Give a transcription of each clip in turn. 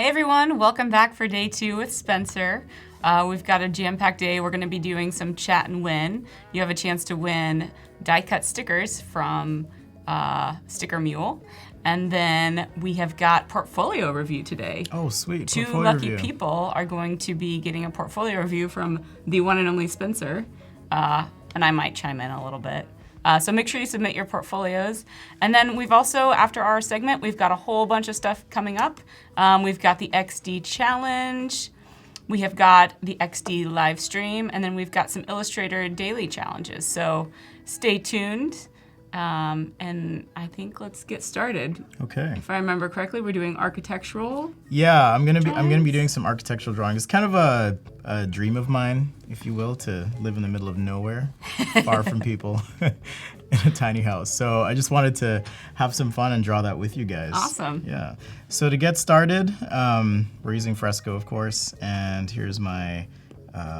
everyone, welcome back for day 2 with Spencer. We've got a jam-packed day. We're going to be doing some chat and win. You have a chance to win die-cut stickers from Sticker Mule. And then we have got portfolio review today. Oh, sweet. 2 portfolio lucky review. people are going to be getting a portfolio review from the one and only Spencer. And I might chime in a little bit. So make sure you submit your portfolios. And then we've also, after our segment, we've got a whole bunch of stuff coming up. We've got the XD Challenge. We have got the XD live stream. And then we've got some Illustrator daily challenges. So stay tuned. And I think let's get started. Okay. If I remember correctly, we're doing architectural. Yeah, I'm gonna be doing some architectural drawing. It's kind of a dream of mine, if you will, to live in the middle of nowhere, far from people, in a tiny house. So I just wanted to have some fun and draw that with you guys. Awesome. Yeah. So to get started, we're using Fresco, of course, and here's my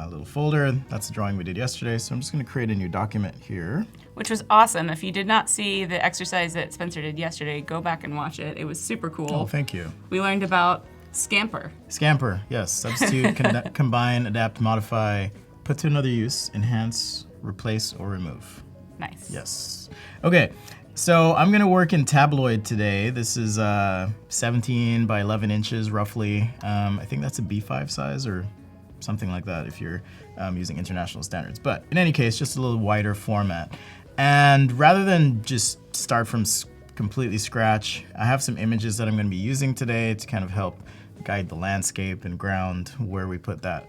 little folder. That's the drawing we did yesterday. So I'm just gonna create a new document here. Which was awesome. If you did not see the exercise that Spencer did yesterday, go back and watch it. It was super cool. Oh, thank you. We learned about Scamper. Scamper, yes. Substitute, combine, adapt, modify, put to another use, enhance, replace, or remove. Nice. Yes. Okay, so I'm gonna work in tabloid today. This is 17 by 11 inches roughly. I think that's a B5 size or something like that if you're using international standards. But in any case, just a little wider format. And rather than just start from completely scratch, I have some images that I'm going to be using today to kind of help guide the landscape and ground where we put that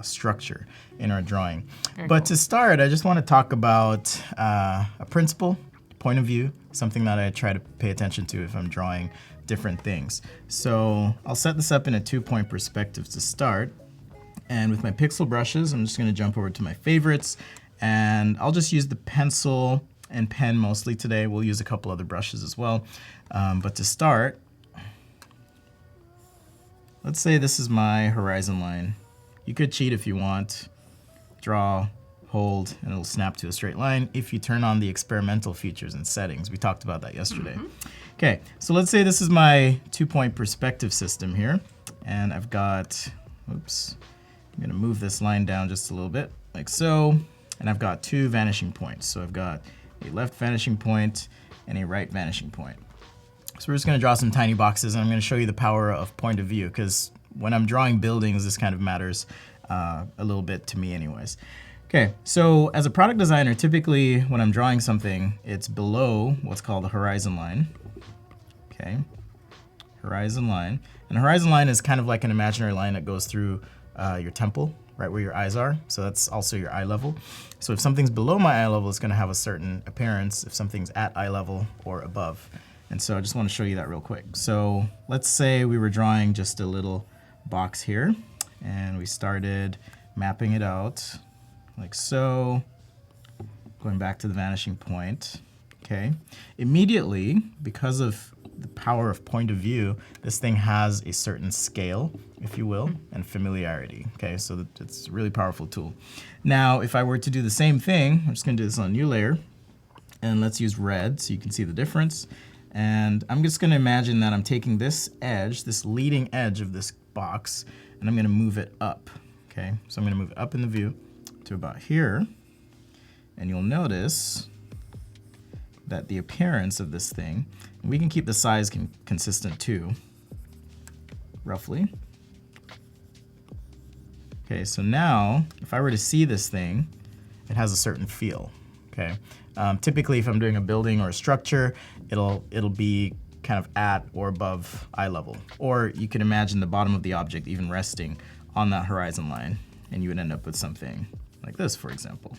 structure in our drawing. Very but cool. To start, I just want to talk about a principle, point of view, something that I try to pay attention to if I'm drawing different things. So I'll set this up in a 2-point perspective to start. And with my pixel brushes, I'm just going to jump over to my favorites. And I'll just use the pencil and pen mostly today. We'll use a couple other brushes as well. But to start, let's say this is my horizon line. You could cheat if you want. Draw, hold, and it'll snap to a straight line if you turn on the experimental features and settings. We talked about that yesterday. Okay, so let's say this is my 2-point perspective system here. And I've got, oops, I'm gonna move this line down just a little bit, like so. And I've got 2 vanishing points. So I've got a left vanishing point and a right vanishing point. So we're just gonna draw some tiny boxes, and I'm gonna show you the power of point of view, because when I'm drawing buildings, this kind of matters a little bit to me anyways. Okay, so as a product designer, typically when I'm drawing something, it's below what's called the horizon line. Okay, horizon line. And the horizon line is kind of like an imaginary line that goes through your temple, right where your eyes are. So that's also your eye level. So if something's below my eye level, it's gonna have a certain appearance if something's at eye level or above. And so I just wanna show you that real quick. So let's say we were drawing just a little box here, and we started mapping it out like so, going back to the vanishing point, okay? Immediately, because of the power of point of view, this thing has a certain scale, if you will, and familiarity, okay? So it's a really powerful tool. Now, if I were to do the same thing, I'm just gonna do this on a new layer, and let's use red so you can see the difference. And I'm just gonna imagine that I'm taking this edge, this leading edge of this box, and I'm gonna move it up, okay? So I'm gonna move it up in the view to about here, and you'll notice that the appearance of this thing, and we can keep the size consistent too, roughly. Okay, so now if I were to see this thing, it has a certain feel, okay? Typically if I'm doing a building or a structure, it'll be kind of at or above eye level. Or you can imagine the bottom of the object even resting on that horizon line, and you would end up with something like this, for example.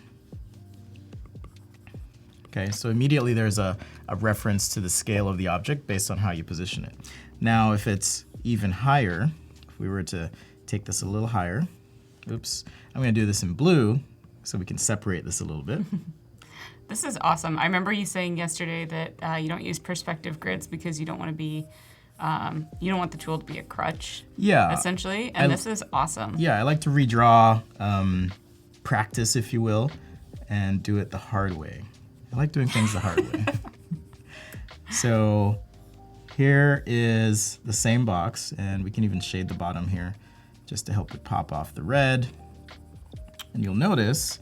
Okay, so immediately there's a reference to the scale of the object based on how you position it. Now, if it's even higher, if we were to take this a little higher, oops, I'm gonna do this in blue so we can separate this a little bit. This is awesome. I remember you saying yesterday that you don't use perspective grids because you don't want to be, you don't want the tool to be a crutch, essentially, and this is awesome. Yeah, I like to redraw, practice, if you will, and do it the hard way. I like doing things the hard way. So here is the same box, and we can even shade the bottom here just to help it pop off the red. And you'll notice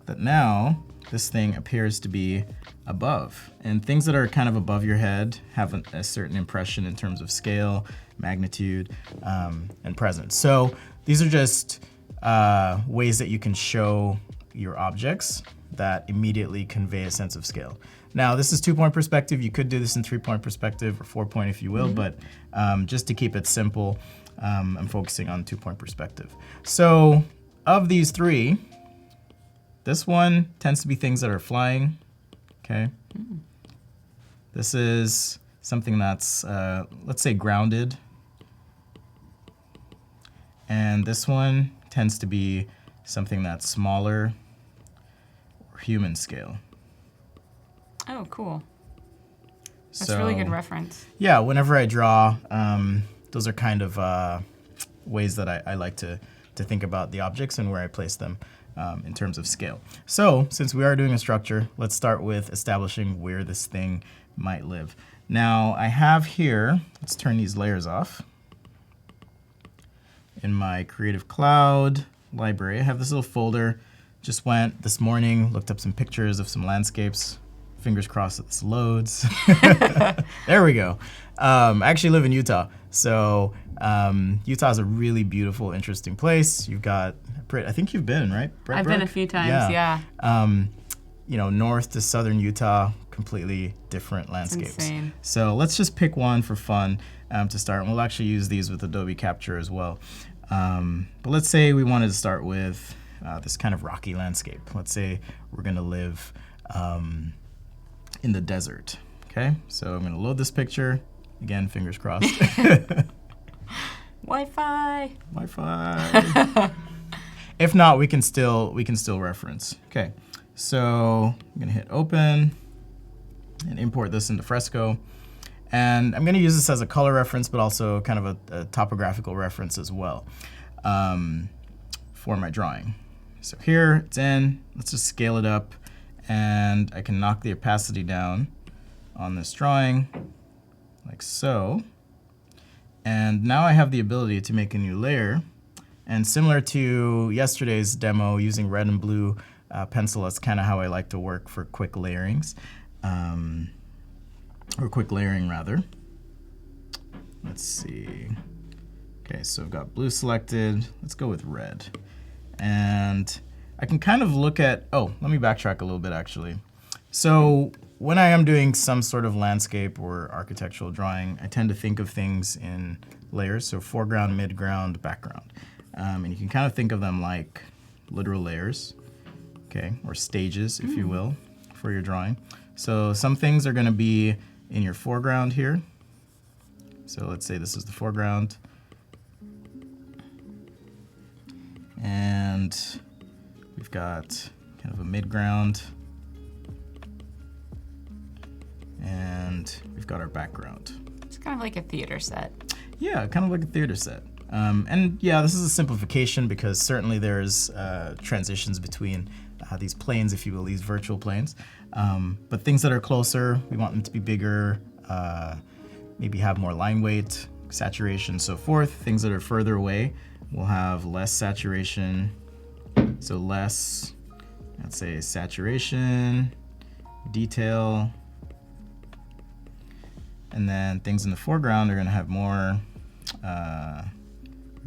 that now this thing appears to be above. And things that are kind of above your head have a certain impression in terms of scale, magnitude, and presence. So these are just ways that you can show your objects that immediately convey a sense of scale. Now, this is 2-point perspective. You could do this in 3-point perspective or 4-point if you will, but just to keep it simple, I'm focusing on 2-point perspective. So of these 3, this one tends to be things that are flying, okay? This is something that's, let's say, grounded. And this one tends to be something that's smaller or human scale. Oh, cool. That's a really good reference. Yeah, whenever I draw, those are kind of ways that I like to think about the objects and where I place them in terms of scale. So, since we are doing a structure, let's start with establishing where this thing might live. Now, I have here, let's turn these layers off. In my Creative Cloud library, I have this little folder. Just went this morning, looked up some pictures of some landscapes. Fingers crossed that this loads. There we go. I actually live in Utah, so Utah is a really beautiful, interesting place. You've got, I think you've been, right? I've been a few times, yeah. You know, north to southern Utah, completely different landscapes. It's insane. So let's just pick one for fun to start. And we'll actually use these with Adobe Capture as well. But let's say we wanted to start with this kind of rocky landscape. Let's say we're going to live in the desert. Okay, so I'm going to load this picture. Again, fingers crossed. Wi-Fi. Wi-Fi. If not, we can still reference. Okay, so I'm going to hit open and import this into Fresco. And I'm going to use this as a color reference, but also kind of a topographical reference as well for my drawing. So here it's in. Let's just scale it up, and I can knock the opacity down on this drawing, like so. And now I have the ability to make a new layer. And similar to yesterday's demo, using red and blue pencil, that's kind of how I like to work for quick layerings. Or quick layering rather. Let's see. Okay, so I've got blue selected. Let's go with red. And I can kind of look at, oh, let me backtrack a little bit actually. So when I am doing some sort of landscape or architectural drawing, I tend to think of things in layers, so foreground, midground, background. And you can kind of think of them like literal layers, okay, or stages, if you will, for your drawing. So some things are going to be in your foreground here. So let's say this is the foreground. And we've got kind of a midground. And we've got our background. It's kind of like a theater set. Yeah, kind of like a theater set. And yeah, this is a simplification because certainly there's transitions between these planes, if you will, these virtual planes. But things that are closer, we want them to be bigger, maybe have more line weight, saturation, so forth. Things that are further away will have less saturation, so less, let's say, saturation, detail. And then things in the foreground are going to have more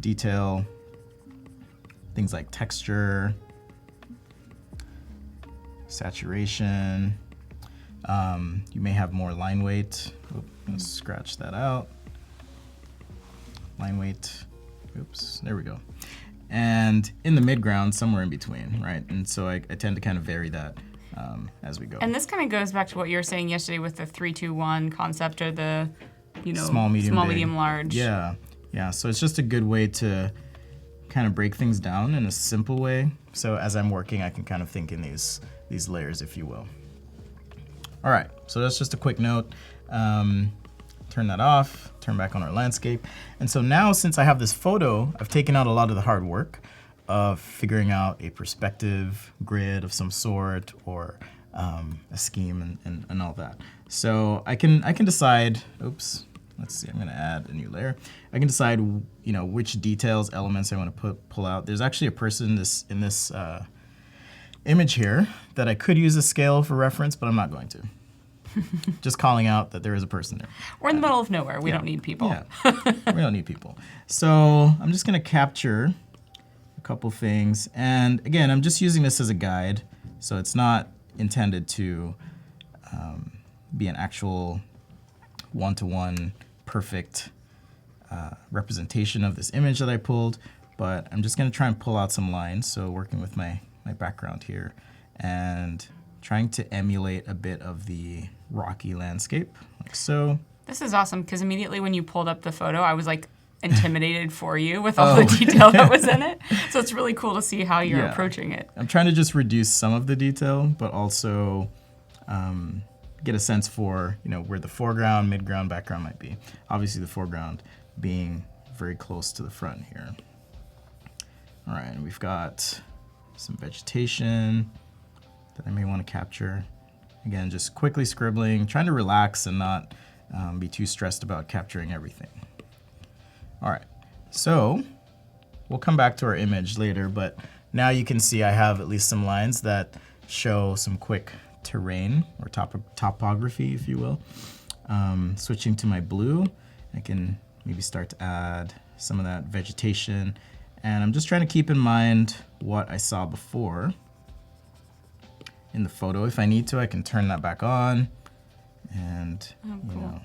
detail, things like texture, saturation. You may have more line weight. Oops, let's scratch that out. Line weight. Oops, there we go. And in the midground, somewhere in between, right? And so I tend to kind of vary that as we go. And this kind of goes back to what you were saying yesterday with the 3-2-1 concept, or the, you know, small, medium, large. Yeah, yeah. So it's just a good way to kind of break things down in a simple way. So as I'm working, I can kind of think in these layers, if you will. All right, so that's just a quick note. Turn that off, turn back on our landscape. And so now, since I have this photo, I've taken out a lot of the hard work of figuring out a perspective grid of some sort, or a scheme and all that. So I can decide, oops, Let's see, I'm gonna add a new layer. I can decide, you know, which details, elements I want to pull out. There's actually a person in this image here that I could use a scale for reference, but I'm not going to. Just calling out that there is a person there. We're in the middle of nowhere. We don't need people. Yeah, we don't need people. So I'm just gonna capture a couple things. And again, I'm just using this as a guide. So it's not intended to be an actual one-to-one perfect representation of this image that I pulled, but I'm just gonna try and pull out some lines. So working with my background here and trying to emulate a bit of the rocky landscape, like so. This is awesome because immediately when you pulled up the photo, I was like intimidated for you with all the detail that was in it. So it's really cool to see how you're approaching it. I'm trying to just reduce some of the detail, but also get a sense for, you know, where the foreground, midground, background might be. Obviously the foreground being very close to the front here. All right, and we've got some vegetation that I may want to capture. Again, just quickly scribbling, trying to relax and not be too stressed about capturing everything. All right, so we'll come back to our image later, but now you can see I have at least some lines that show some quick terrain or topography, if you will. Switching to my blue, I can maybe start to add some of that vegetation. And I'm just trying to keep in mind what I saw before in the photo. If I need to, I can turn that back on and, you know,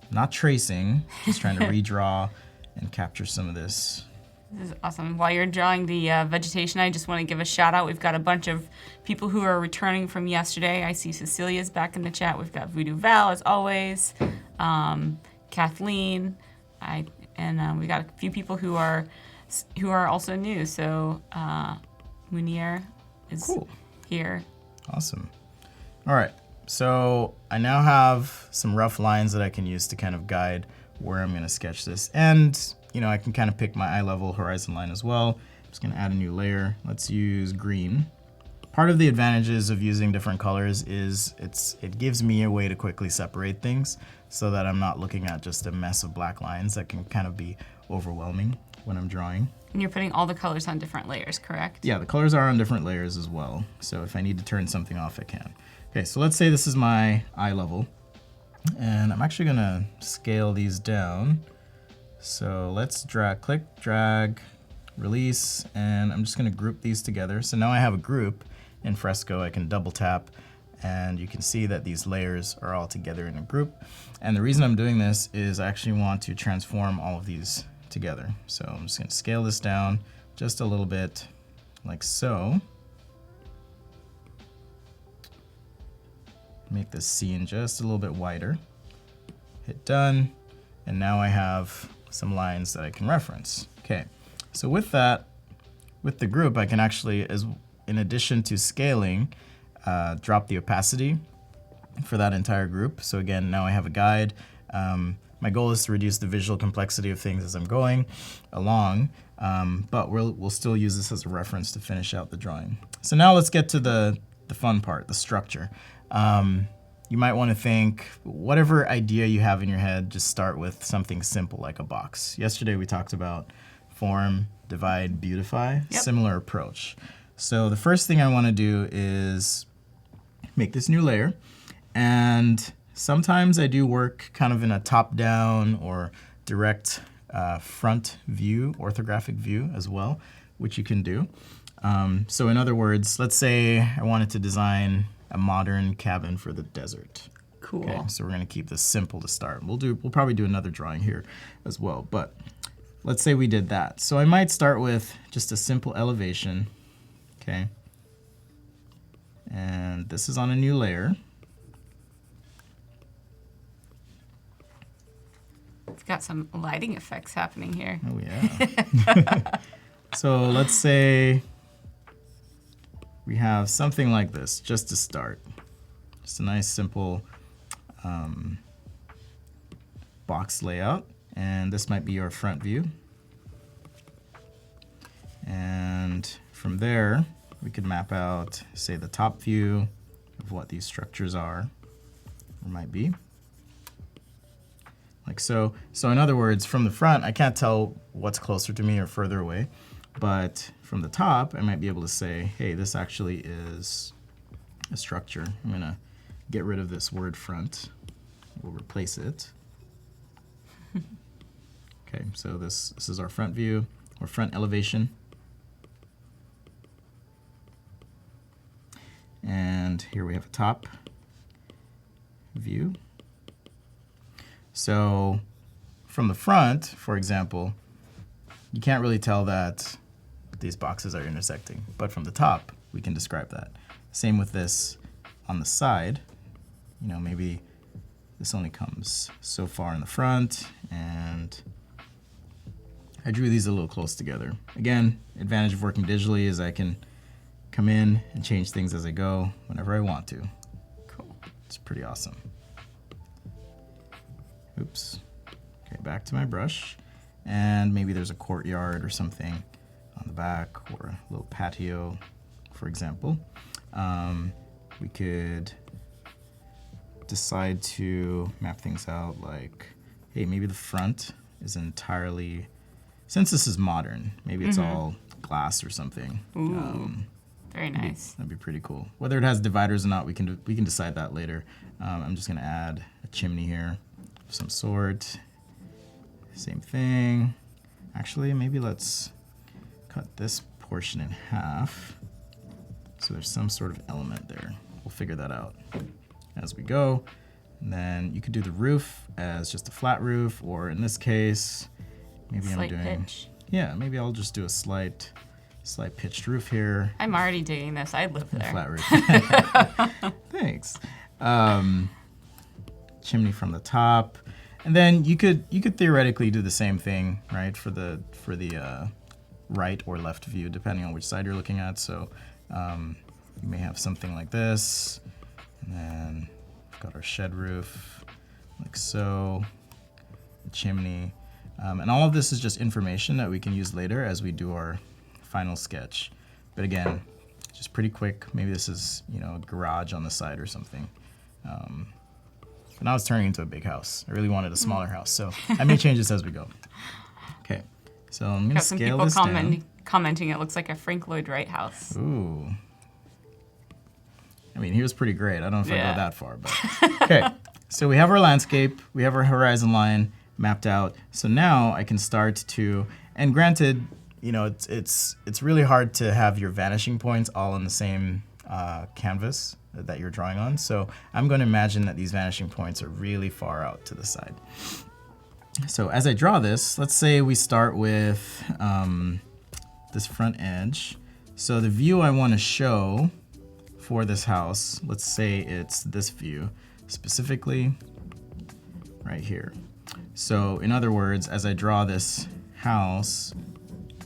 not tracing, just trying to redraw and capture some of this. This is awesome. While you're drawing the vegetation, I just want to give a shout out. We've got a bunch of people who are returning from yesterday. I see Cecilia's back in the chat. We've got Voodoo Val, as always, Kathleen, we got a few people who are also new. So Munir is here. Awesome. All right. So I now have some rough lines that I can use to kind of guide where I'm going to sketch this. And, you know, I can kind of pick my eye level horizon line as well. I'm just going to add a new layer. Let's use green. Part of the advantages of using different colors is it gives me a way to quickly separate things so that I'm not looking at just a mess of black lines that can kind of be overwhelming when I'm drawing. And you're putting all the colors on different layers, correct? Yeah, the colors are on different layers as well. So if I need to turn something off, I can. Okay, so let's say this is my eye level. And I'm actually gonna scale these down. So let's click, drag, release, and I'm just gonna group these together. So now I have a group in Fresco. I can double tap, and you can see that these layers are all together in a group. And the reason I'm doing this is I actually want to transform all of these together. So I'm just gonna scale this down just a little bit, like so. Make this scene just a little bit wider. Hit done, and now I have some lines that I can reference. Okay, so with that, with the group, I can actually, in addition to scaling, drop the opacity for that entire group. So again, now I have a guide. My goal is to reduce the visual complexity of things as I'm going along, but we'll still use this as a reference to finish out the drawing. So now let's get to the fun part, the structure. You might want to think, whatever idea you have in your head, just start with something simple like a box. Yesterday we talked about form, divide, beautify, similar approach. So the first thing I want to do is make this new layer, and sometimes I do work kind of in a top-down or direct front view, orthographic view as well, which you can do. So in other words, let's say I wanted to design a modern cabin for the desert. Cool. Okay, so we're gonna keep this simple to start. We'll probably do another drawing here as well, but let's say we did that. So I might start with just a simple elevation, okay? And this is on a new layer. It's got some lighting effects happening here. Oh yeah. So let's say we have something like this, just to start. Just a nice, simple box layout. And this might be our front view. And from there, we could map out, say, the top view of what these structures are, or might be. like so. So in other words, from the front, I can't tell what's closer to me or further away. But from the top, I might be able to say, hey, this actually is a structure. I'm going to get rid of this word front. We'll replace it. Okay, so this is our front view or front elevation. And here we have a top view. So from the front, for example, you can't really tell that these boxes are intersecting, but from the top, we can describe that. Same with this on the side. You know, maybe this only comes so far in the front, and I drew these a little close together. Again, advantage of working digitally is I can come in and change things as I go whenever I want to. Cool. It's pretty awesome. Oops. Okay, back to my brush. And maybe there's a courtyard or something on the back, or a little patio, for example. We could decide to map things out like, hey, maybe the front is entirely, since this is modern, maybe it's all glass or something. Ooh, very nice. That'd be pretty cool. Whether it has dividers or not, we can decide that later. I'm just gonna add a chimney here of some sort. Same thing. Actually, maybe let's cut this portion in half so there's some sort of element there. We'll figure that out as we go. And then you could do the roof as just a flat roof, or in this case, maybe Slight I'm doing pitch. Yeah, maybe I'll just do a slight pitched roof here. I'm already digging this. I'd live there. Flat roof. Thanks. Chimney from the top. And then you could theoretically do the same thing, right, for the right or left view, depending on which side you're looking at. So you may have something like this, and then we've got our shed roof, like so, the chimney, and all of this is just information that we can use later as we do our final sketch. But again, just pretty quick. Maybe this is, you know, a garage on the side or something. But now it's turning into a big house. I really wanted a smaller house, so I may change this as we go. Okay, so I'm gonna Got some scale people this down. commenting it looks like a Frank Lloyd Wright house. Ooh. I mean, he was pretty great. I don't know if I Yeah. go that far, but okay. So we have our landscape, we have our horizon line mapped out. So now I can start to, and granted, you know, it's really hard to have your vanishing points all on the same canvas that you're drawing on. So I'm going to imagine that these vanishing points are really far out to the side. So as I draw this, let's say we start with this front edge. So the view I want to show for this house, let's say it's this view, specifically right here. So in other words, as I draw this house,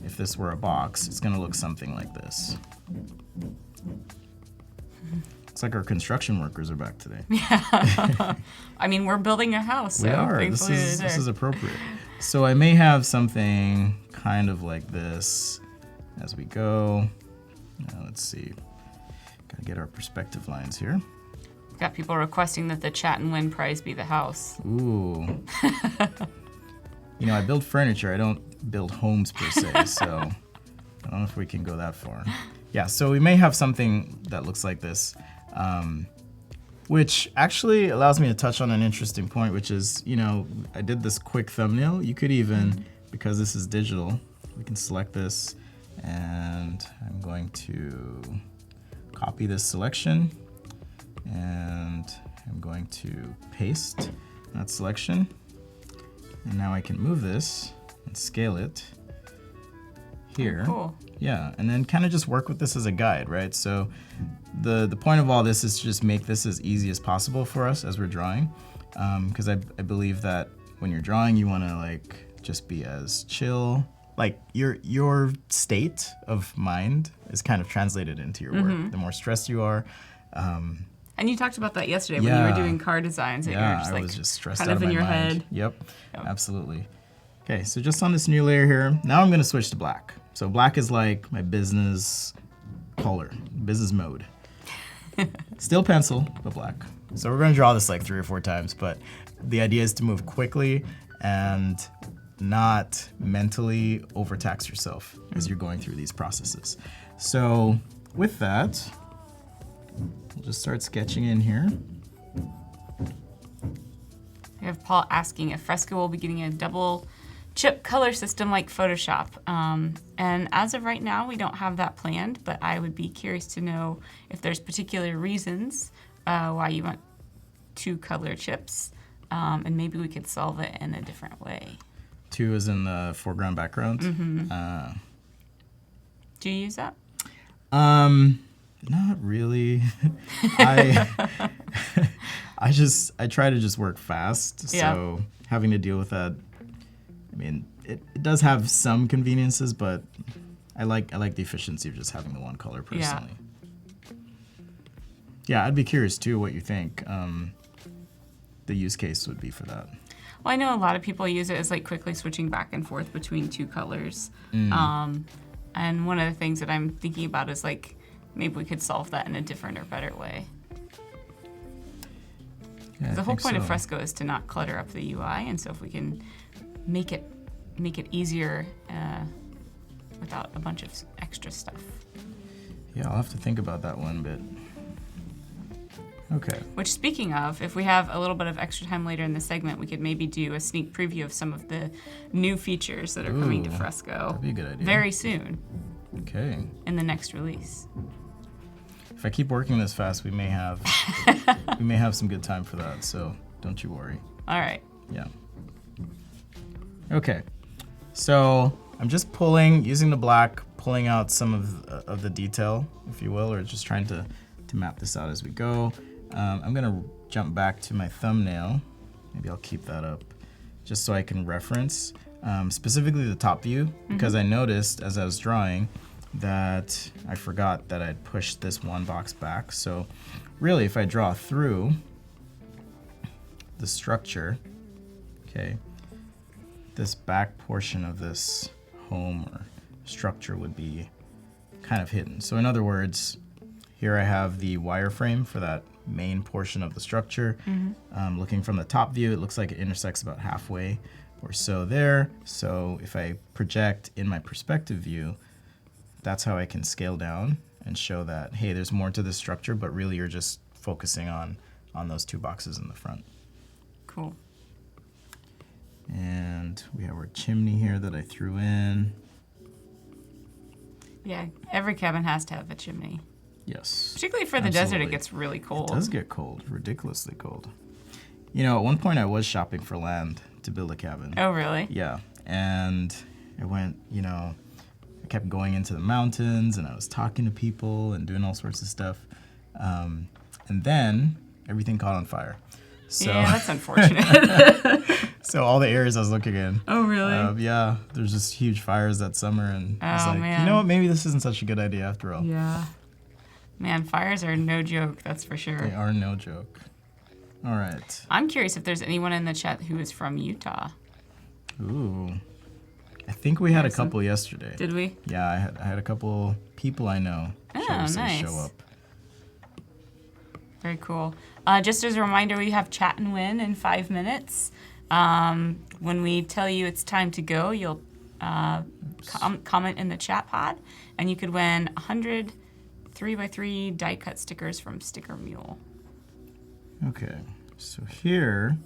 if this were a box, it's going to look something like this. Looks like our construction workers are back today. Yeah. I mean, we're building a house, so We are. This thankfully is they're this there. is appropriate. So I may have something kind of like this as we go. Now let's see. Gotta get our perspective lines here. Got people requesting that the Chat and Win prize be the house. Ooh. You know, I build furniture. I don't build homes per se, so I don't know if we can go that far. Yeah, so we may have something that looks like this, which actually allows me to touch on an interesting point, which is, you know, I did this quick thumbnail. You could even, because this is digital, we can select this, and I'm going to copy this selection, and I'm going to paste that selection. And now I can move this and scale it here. Oh, cool. Yeah, and then kind of just work with this as a guide, right? So the point of all this is to just make this as easy as possible for us as we're drawing, because I believe that when you're drawing, you want to like just be as chill. Like your state of mind is kind of translated into your work. The more stressed you are. And you talked about that yesterday when you Yeah. were doing car designs. That Yeah, you're just, I like, was just stressed kind out of of in my your mind. head. Yep, Yep. absolutely. Okay, so just on this new layer here, now I'm gonna switch to black. So black is like my business color, business mode. Still pencil, but black. So we're going to draw this like 3 or 4 times, but the idea is to move quickly and not mentally overtax yourself as you're going through these processes. So with that, we'll just start sketching in here. We have Paul asking if Fresco will be getting a double chip color system like Photoshop. And as of right now, we don't have that planned, but I would be curious to know if there's particular reasons why you want 2 color chips, and maybe we could solve it in a different way. 2 is in the foreground, background. Do you use that? Not really. I try to just work fast. Yeah. So having to deal with that, I mean, it does have some conveniences, but I like the efficiency of just having the one color personally. Yeah, I'd be curious too what you think the use case would be for that. Well, I know a lot of people use it as like quickly switching back and forth between 2 colors. And one of the things that I'm thinking about is like maybe we could solve that in a different or better way. Yeah, The whole point of Fresco is to not clutter up the UI, and so if we can make it easier without a bunch of extra stuff. Yeah, I'll have to think about that one bit. Okay. Which, speaking of, if we have a little bit of extra time later in the segment, we could maybe do a sneak preview of some of the new features that are coming to Fresco. That'd be a good idea. Very soon. Okay. In the next release. If I keep working this fast, we may have some good time for that. So don't you worry. All right. Yeah. Okay. So I'm just using the black, pulling out some of the detail, if you will, or just trying to map this out as we go. I'm gonna jump back to my thumbnail. Maybe I'll keep that up just so I can reference specifically the top view, because I noticed as I was drawing that I forgot that I'd pushed this one box back. So really, if I draw through the structure, okay, this back portion of this home or structure would be kind of hidden. So in other words, here I have the wireframe for that main portion of the structure. Looking from the top view, it looks like it intersects about halfway or so there. So if I project in my perspective view, that's how I can scale down and show that, hey, there's more to this structure, but really you're just focusing on those 2 boxes in the front. Cool. And we have our chimney here that I threw in. Yeah, every cabin has to have a chimney. Yes. Particularly for the desert, it gets really cold. It does get cold, ridiculously cold. You know, at one point I was shopping for land to build a cabin. Oh, really? Yeah, and I went, I kept going into the mountains and I was talking to people and doing all sorts of stuff. And then everything caught on fire. So, yeah, that's unfortunate. So all the areas I was looking in. Oh, really? Yeah, there's just huge fires that summer, and I was like, man. you know what, maybe this isn't such a good idea after all. Yeah. Man, fires are no joke, that's for sure. They are no joke. All right. I'm curious if there's anyone in the chat who is from Utah. Ooh. I think we had a couple yesterday. Did we? Yeah, I had a couple people I know nice. show up. Very cool. Just as a reminder, we have Chat and Win in 5 minutes. When we tell you it's time to go, you'll comment in the chat pod, and you could win 100 3x3 die cut stickers from Sticker Mule. Okay, so here,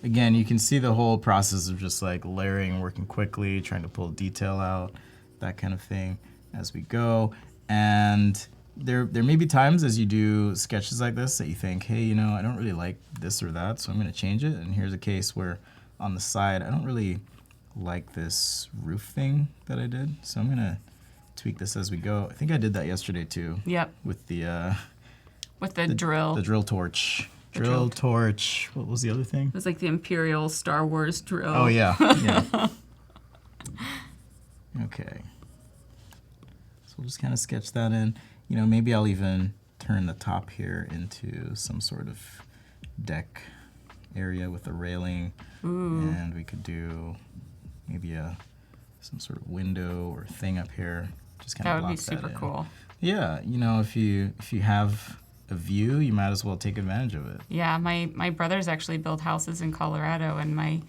again, you can see the whole process of just like layering, working quickly, trying to pull detail out, that kind of thing as we go. And there may be times as you do sketches like this that you think, hey, I don't really like this or that, so I'm going to change it. And here's a case where on the side, I don't really like this roof thing that I did, so I'm going to tweak this as we go. I think I did that yesterday too. Yep. With the drill. The drill torch. Drill torch. What was the other thing? It was like the Imperial Star Wars drill. Oh, yeah. Yeah. Okay. So we'll just kind of sketch that in. Maybe I'll even turn the top here into some sort of deck area with a railing. Ooh. And we could do maybe some sort of window or thing up here. Just kind of block that in. That would be super cool. Yeah, if you have a view, you might as well take advantage of it. Yeah, my brothers actually build houses in Colorado, and my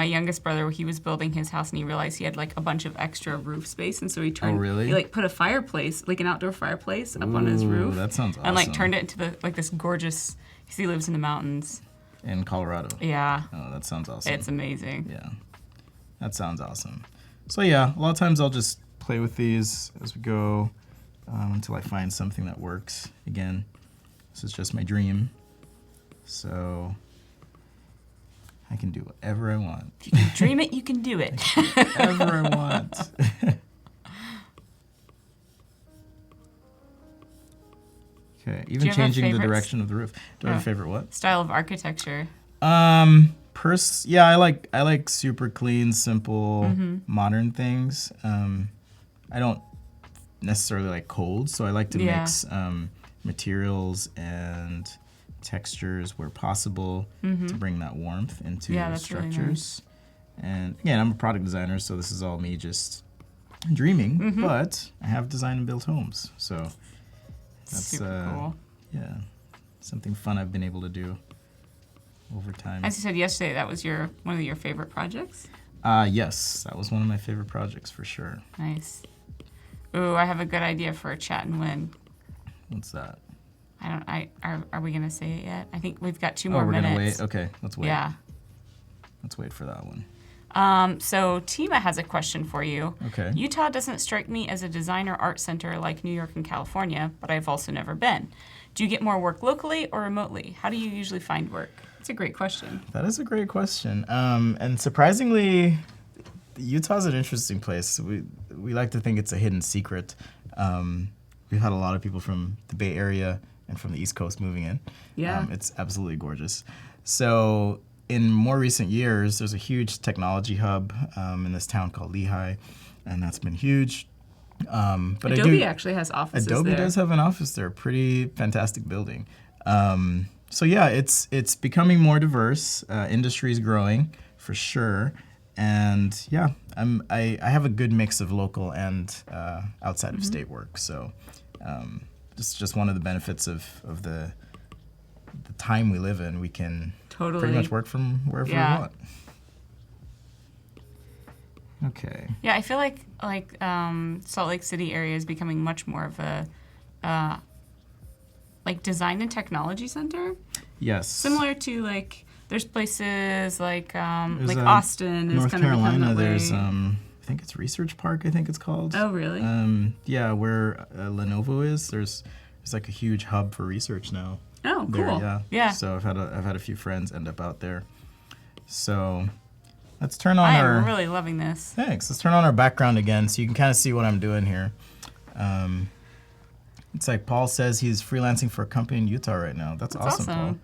youngest brother, he was building his house and he realized he had like a bunch of extra roof space, and so he turned. Oh, really? He like put a fireplace, like an outdoor fireplace, up on his roof. That sounds awesome. And like turned it into this gorgeous. Because he lives in the mountains. In Colorado. Yeah. Oh, that sounds awesome. It's amazing. Yeah, that sounds awesome. So yeah, a lot of times I'll just play with these as we go until I find something that works. Again, this is just my dream, so I can do whatever I want. If you can dream it, you can do it. Whatever I want. Okay, even changing the direction of the roof. Do I have a favorite what? Style of architecture. Yeah, I like super clean, simple, modern things. I don't necessarily like cold, so I like to mix materials and textures where possible to bring that warmth into structures. Really nice. And again, I'm a product designer, so this is all me just dreaming, but I have designed and built homes, so that's super cool. Yeah, something fun I've been able to do over time. As you said yesterday, that was one of your favorite projects? Yes, that was one of my favorite projects for sure. Nice. Ooh, I have a good idea for a chat and win. What's that? Are we gonna say it yet? I think we've got 2 more minutes. We're gonna wait. Okay, let's wait. Yeah. Let's wait for that one. So Tima has a question for you. Okay. Utah doesn't strike me as a designer art center like New York and California, but I've also never been. Do you get more work locally or remotely? How do you usually find work? It's a great question. That is a great question. And surprisingly, Utah's an interesting place. We like to think it's a hidden secret. We've had a lot of people from the Bay Area and from the East Coast moving in. Yeah. It's absolutely gorgeous. So in more recent years, there's a huge technology hub in this town called Lehigh, and that's been huge. But Adobe actually has offices there. Adobe does have an office there, pretty fantastic building. So yeah, it's becoming more diverse. Industry's growing for sure, and yeah, I have a good mix of local and outside of state work. So it's just one of the benefits of the time we live in. We can pretty much work from wherever we want. Okay. Yeah, I feel like Salt Lake City area is becoming much more of a like design and technology center. Yes. Similar to like there's places like Austin is North kind of Carolina. become that There's way. I think it's Research Park. I think it's called. Oh really? Yeah, where Lenovo is. There's like a huge hub for research now. Oh, there, cool. Yeah. So I've had a few friends end up out there. So let's turn on I'm really loving this. Thanks. Let's turn on our background again so you can kind of see what I'm doing here. It's like Paul says he's freelancing for a company in Utah right now. That's awesome, Paul.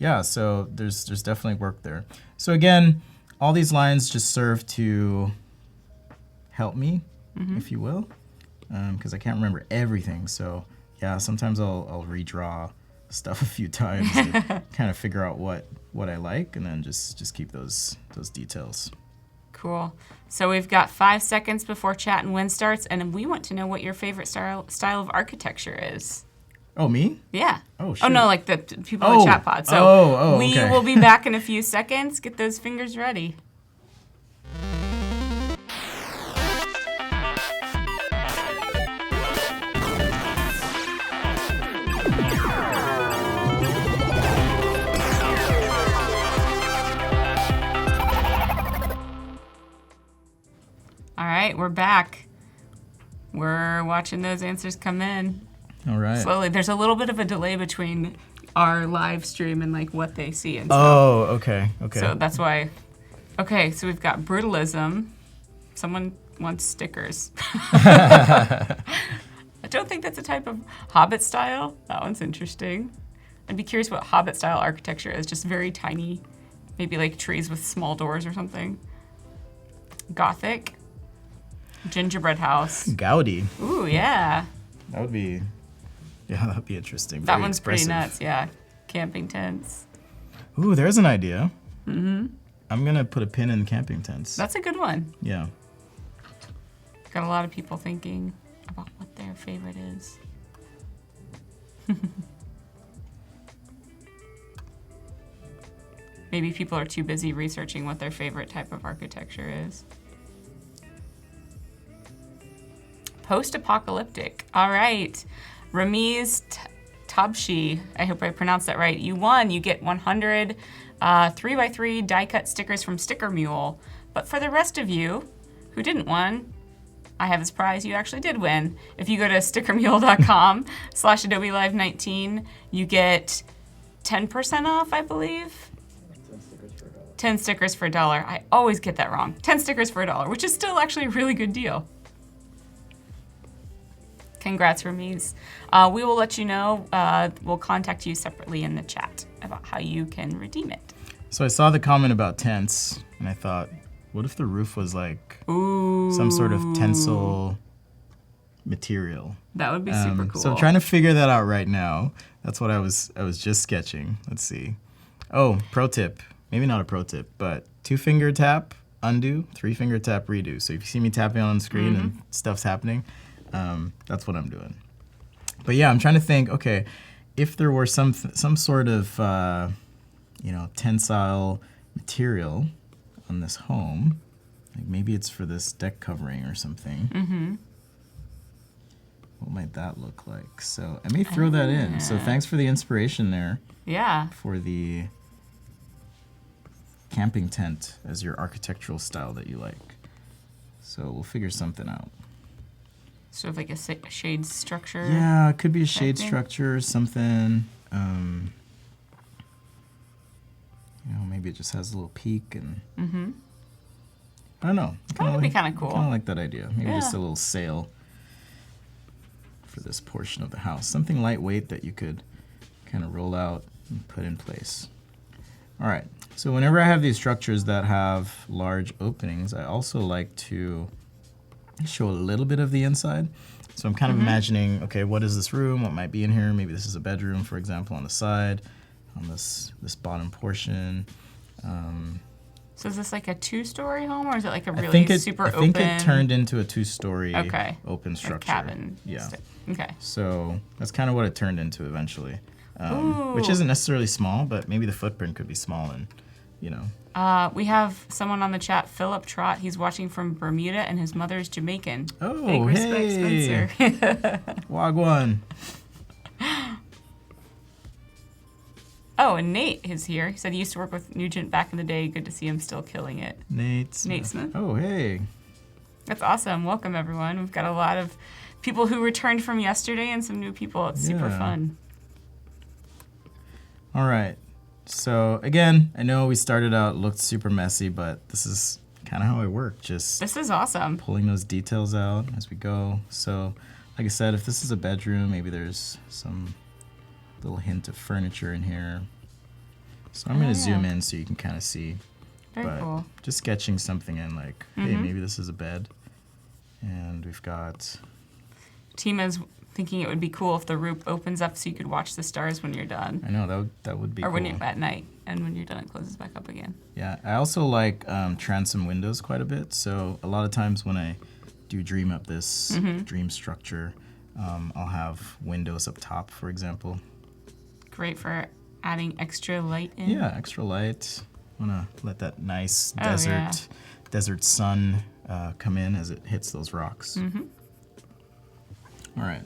Yeah, so there's definitely work there. So again, all these lines just serve to help me, if you will, because I can't remember everything. So yeah, sometimes I'll redraw stuff a few times to kind of figure out what I like, and then just keep those details. Cool. So we've got 5 seconds before Chat and Win starts, and we want to know what your favorite style of architecture is. Oh, me? Yeah. Oh, shoot. Oh, no, like the people in the chat pod. So we will be back in a few seconds. Get those fingers ready. All right, we're back. We're watching those answers come in. All right. Slowly. There's a little bit of a delay between our live stream and like what they see. And okay. So that's why. Okay, so we've got brutalism. Someone wants stickers. I don't think that's a type of Hobbit style. That one's interesting. I'd be curious what Hobbit style architecture is. Just very tiny, maybe like trees with small doors or something. Gothic. Gingerbread house. Gaudi. Ooh, yeah. That'd be interesting. That one's pretty nuts, yeah. Camping tents. Ooh, there's an idea. I'm gonna put a pin in camping tents. That's a good one. Yeah. Got a lot of people thinking about what their favorite is. Maybe people are too busy researching what their favorite type of architecture is. Post-apocalyptic. All right. Ramiz Tabshi, I hope I pronounced that right. You won. You get 100 3x3 die-cut stickers from Sticker Mule. But for the rest of you who didn't win, I have a surprise. You actually did win. If you go to stickermule.com/Adobe Live 19, you get 10% off, I believe. 10 stickers for $1. I always get that wrong. 10 stickers for $1, which is still actually a really good deal. Congrats, Ramiz. We will let you know. We'll contact you separately in the chat about how you can redeem it. So I saw the comment about tents, and I thought, what if the roof was like some sort of tensile material? That would be super cool. So I'm trying to figure that out right now. That's what I was just sketching. Let's see. Oh, pro tip. Maybe not a pro tip, but 2-finger tap, undo, 3-finger tap, redo. So if you see me tapping on the screen and stuff's happening, that's what I'm doing. But yeah, I'm trying to think, okay, if there were some sort of, tensile material on this home, like maybe it's for this deck covering or something. What might that look like? So I may throw that in. So thanks for the inspiration there. Yeah. For the camping tent as your architectural style that you like. So we'll figure something out. Sort of like a shade structure. Yeah, it could be a shade structure or something. Maybe it just has a little peak and I don't know. That would be kind of cool. I kind of like that idea. Maybe just a little sail for this portion of the house. Something lightweight that you could kind of roll out and put in place. All right. So whenever I have these structures that have large openings, I also like to show a little bit of the inside. So I'm kind of imagining, okay, what is this room? What might be in here? Maybe this is a bedroom, for example, on the side, on this bottom portion. So is this like a 2-story home, or is it like a really super open? I think it turned into a 2-story open structure. A cabin. Yeah. Okay. So that's kind of what it turned into eventually, which isn't necessarily small, but maybe the footprint could be small and, We have someone on the chat, Philip Trott. He's watching from Bermuda, and his mother is Jamaican. Oh, Big respect, Spencer. Wagwan. Oh, and Nate is here. He said he used to work with Nugent back in the day. Good to see him still killing it. Nate Smith. Oh, hey. That's awesome. Welcome, everyone. We've got a lot of people who returned from yesterday and some new people. It's super fun. All right. So, again, I know we started out, looked super messy, but this is kind of how I work. This is awesome. Pulling those details out as we go. So, like I said, if this is a bedroom, maybe there's some little hint of furniture in here. So I'm going to zoom in so you can kind of see. Very cool. Just sketching something in like, hey, maybe this is a bed. And we've got... Tima's thinking it would be cool if the roof opens up so you could watch the stars when you're done. I know, that would be cool. Or when you're at night, and when you're done, it closes back up again. Yeah, I also like transom windows quite a bit. So a lot of times when I do dream up this dream structure, I'll have windows up top, for example. Great for adding extra light in. Yeah, extra light. Want to let that nice desert sun come in as it hits those rocks. All right.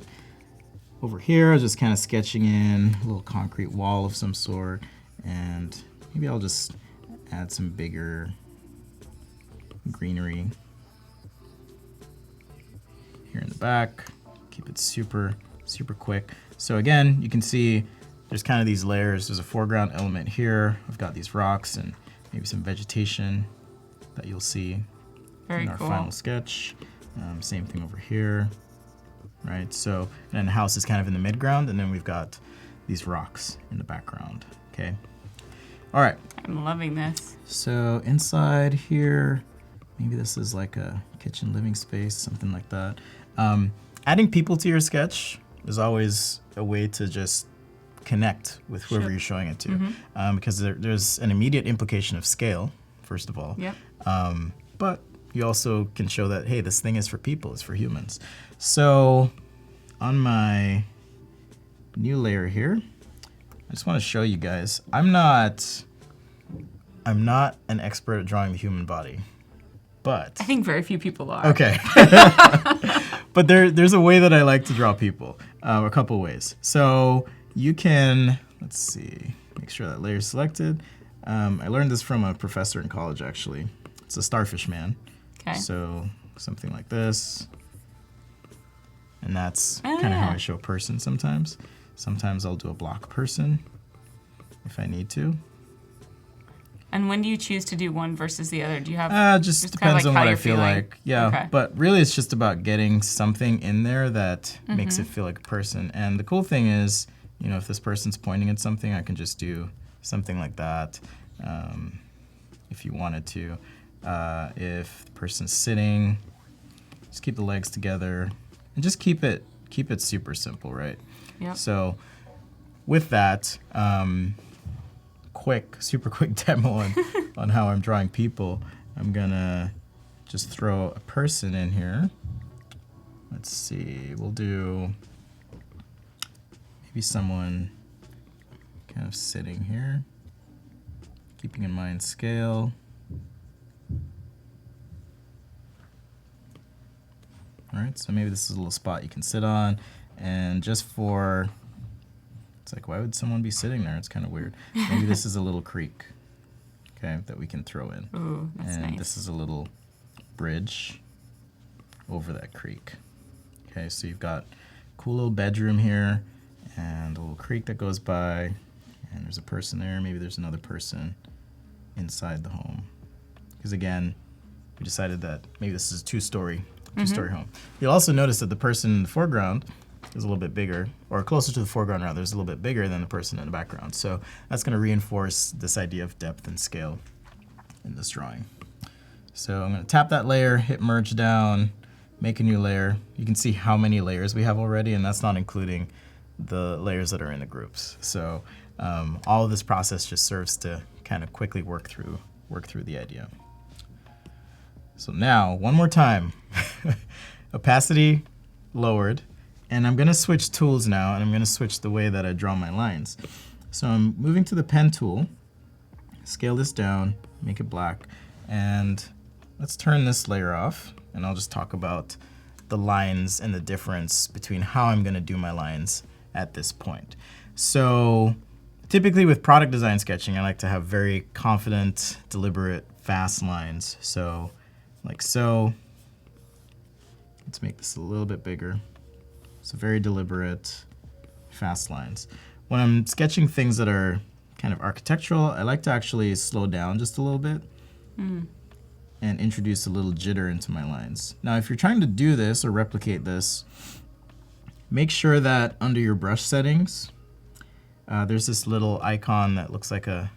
Over here, I was just kind of sketching in a little concrete wall of some sort, and maybe I'll just add some bigger greenery here in the back. Keep it super, super quick. So again, you can see there's kind of these layers. There's a foreground element here. I've got these rocks and maybe some vegetation that you'll see in our final sketch. Same thing over here, right? So, and then the house is kind of in the midground, and then we've got these rocks in the background, okay? All right. I'm loving this. So inside here, maybe this is like a kitchen living space, something like that. Adding people to your sketch is always a way to just connect with whoever you're showing it to, because there's an immediate implication of scale, first of all. Yep. But you also can show that, hey, this thing is for people, it's for humans. So on my new layer here, I just want to show you guys, I'm not I'm not an expert at drawing the human body, but I think very few people are. okay. But there's a way that I like to draw people, a couple ways. So you can, let's see, make sure that layer's selected. I learned this from a professor in college, actually. It's a starfish man. Okay. So something like this. And that's kind of how I show a person sometimes. Sometimes I'll do a block person if I need to. And when do you choose to do one versus the other? Do you have Just kind of depends on how what I you're feel feeling? like. Yeah, Okay. but really it's just about getting something in there that makes it feel like a person. And the cool thing is, you know, if this person's pointing at something, I can just do something like that if you wanted to. If the person's sitting, just keep the legs together and just keep it super simple, right? Yep. So with that, super quick demo on how I'm drawing people, I'm gonna just throw a person in here. Let's see, we'll do maybe someone kind of sitting here, keeping in mind scale. All right, so maybe this is a little spot you can sit on, and just for, it's like, why would someone be sitting there? It's kind of weird. Maybe this is a little creek, okay, that we can throw in. Ooh, that's and nice. This is a little bridge over that creek. Okay, so you've got a cool little bedroom here, and a little creek that goes by, and there's a person there. Maybe there's another person inside the home. Because again, we decided that maybe this is a two-story home. You'll also notice that the person in the foreground is a little bit bigger, or closer to the foreground rather, is a little bit bigger than the person in the background. So that's going to reinforce this idea of depth and scale in this drawing. So I'm going to tap that layer, hit merge down, make a new layer. You can see how many layers we have already, and that's not including the layers that are in the groups. So all of this process just serves to kind of quickly work through the idea. So now, one more time, opacity lowered, and I'm gonna switch tools now, and I'm gonna switch the way that I draw my lines. So I'm moving to the pen tool, scale this down, make it black, and let's turn this layer off, and I'll just talk about the lines and the difference between how I'm gonna do my lines at this point. So typically with product design sketching, I like to have very confident, deliberate, fast lines. So like so. Let's make this a little bit bigger. So very deliberate, fast lines. When I'm sketching things that are kind of architectural, I like to actually slow down just a little bit and introduce a little jitter into my lines. Now, if you're trying to do this or replicate this, make sure that under your brush settings, there's this little icon that looks like a,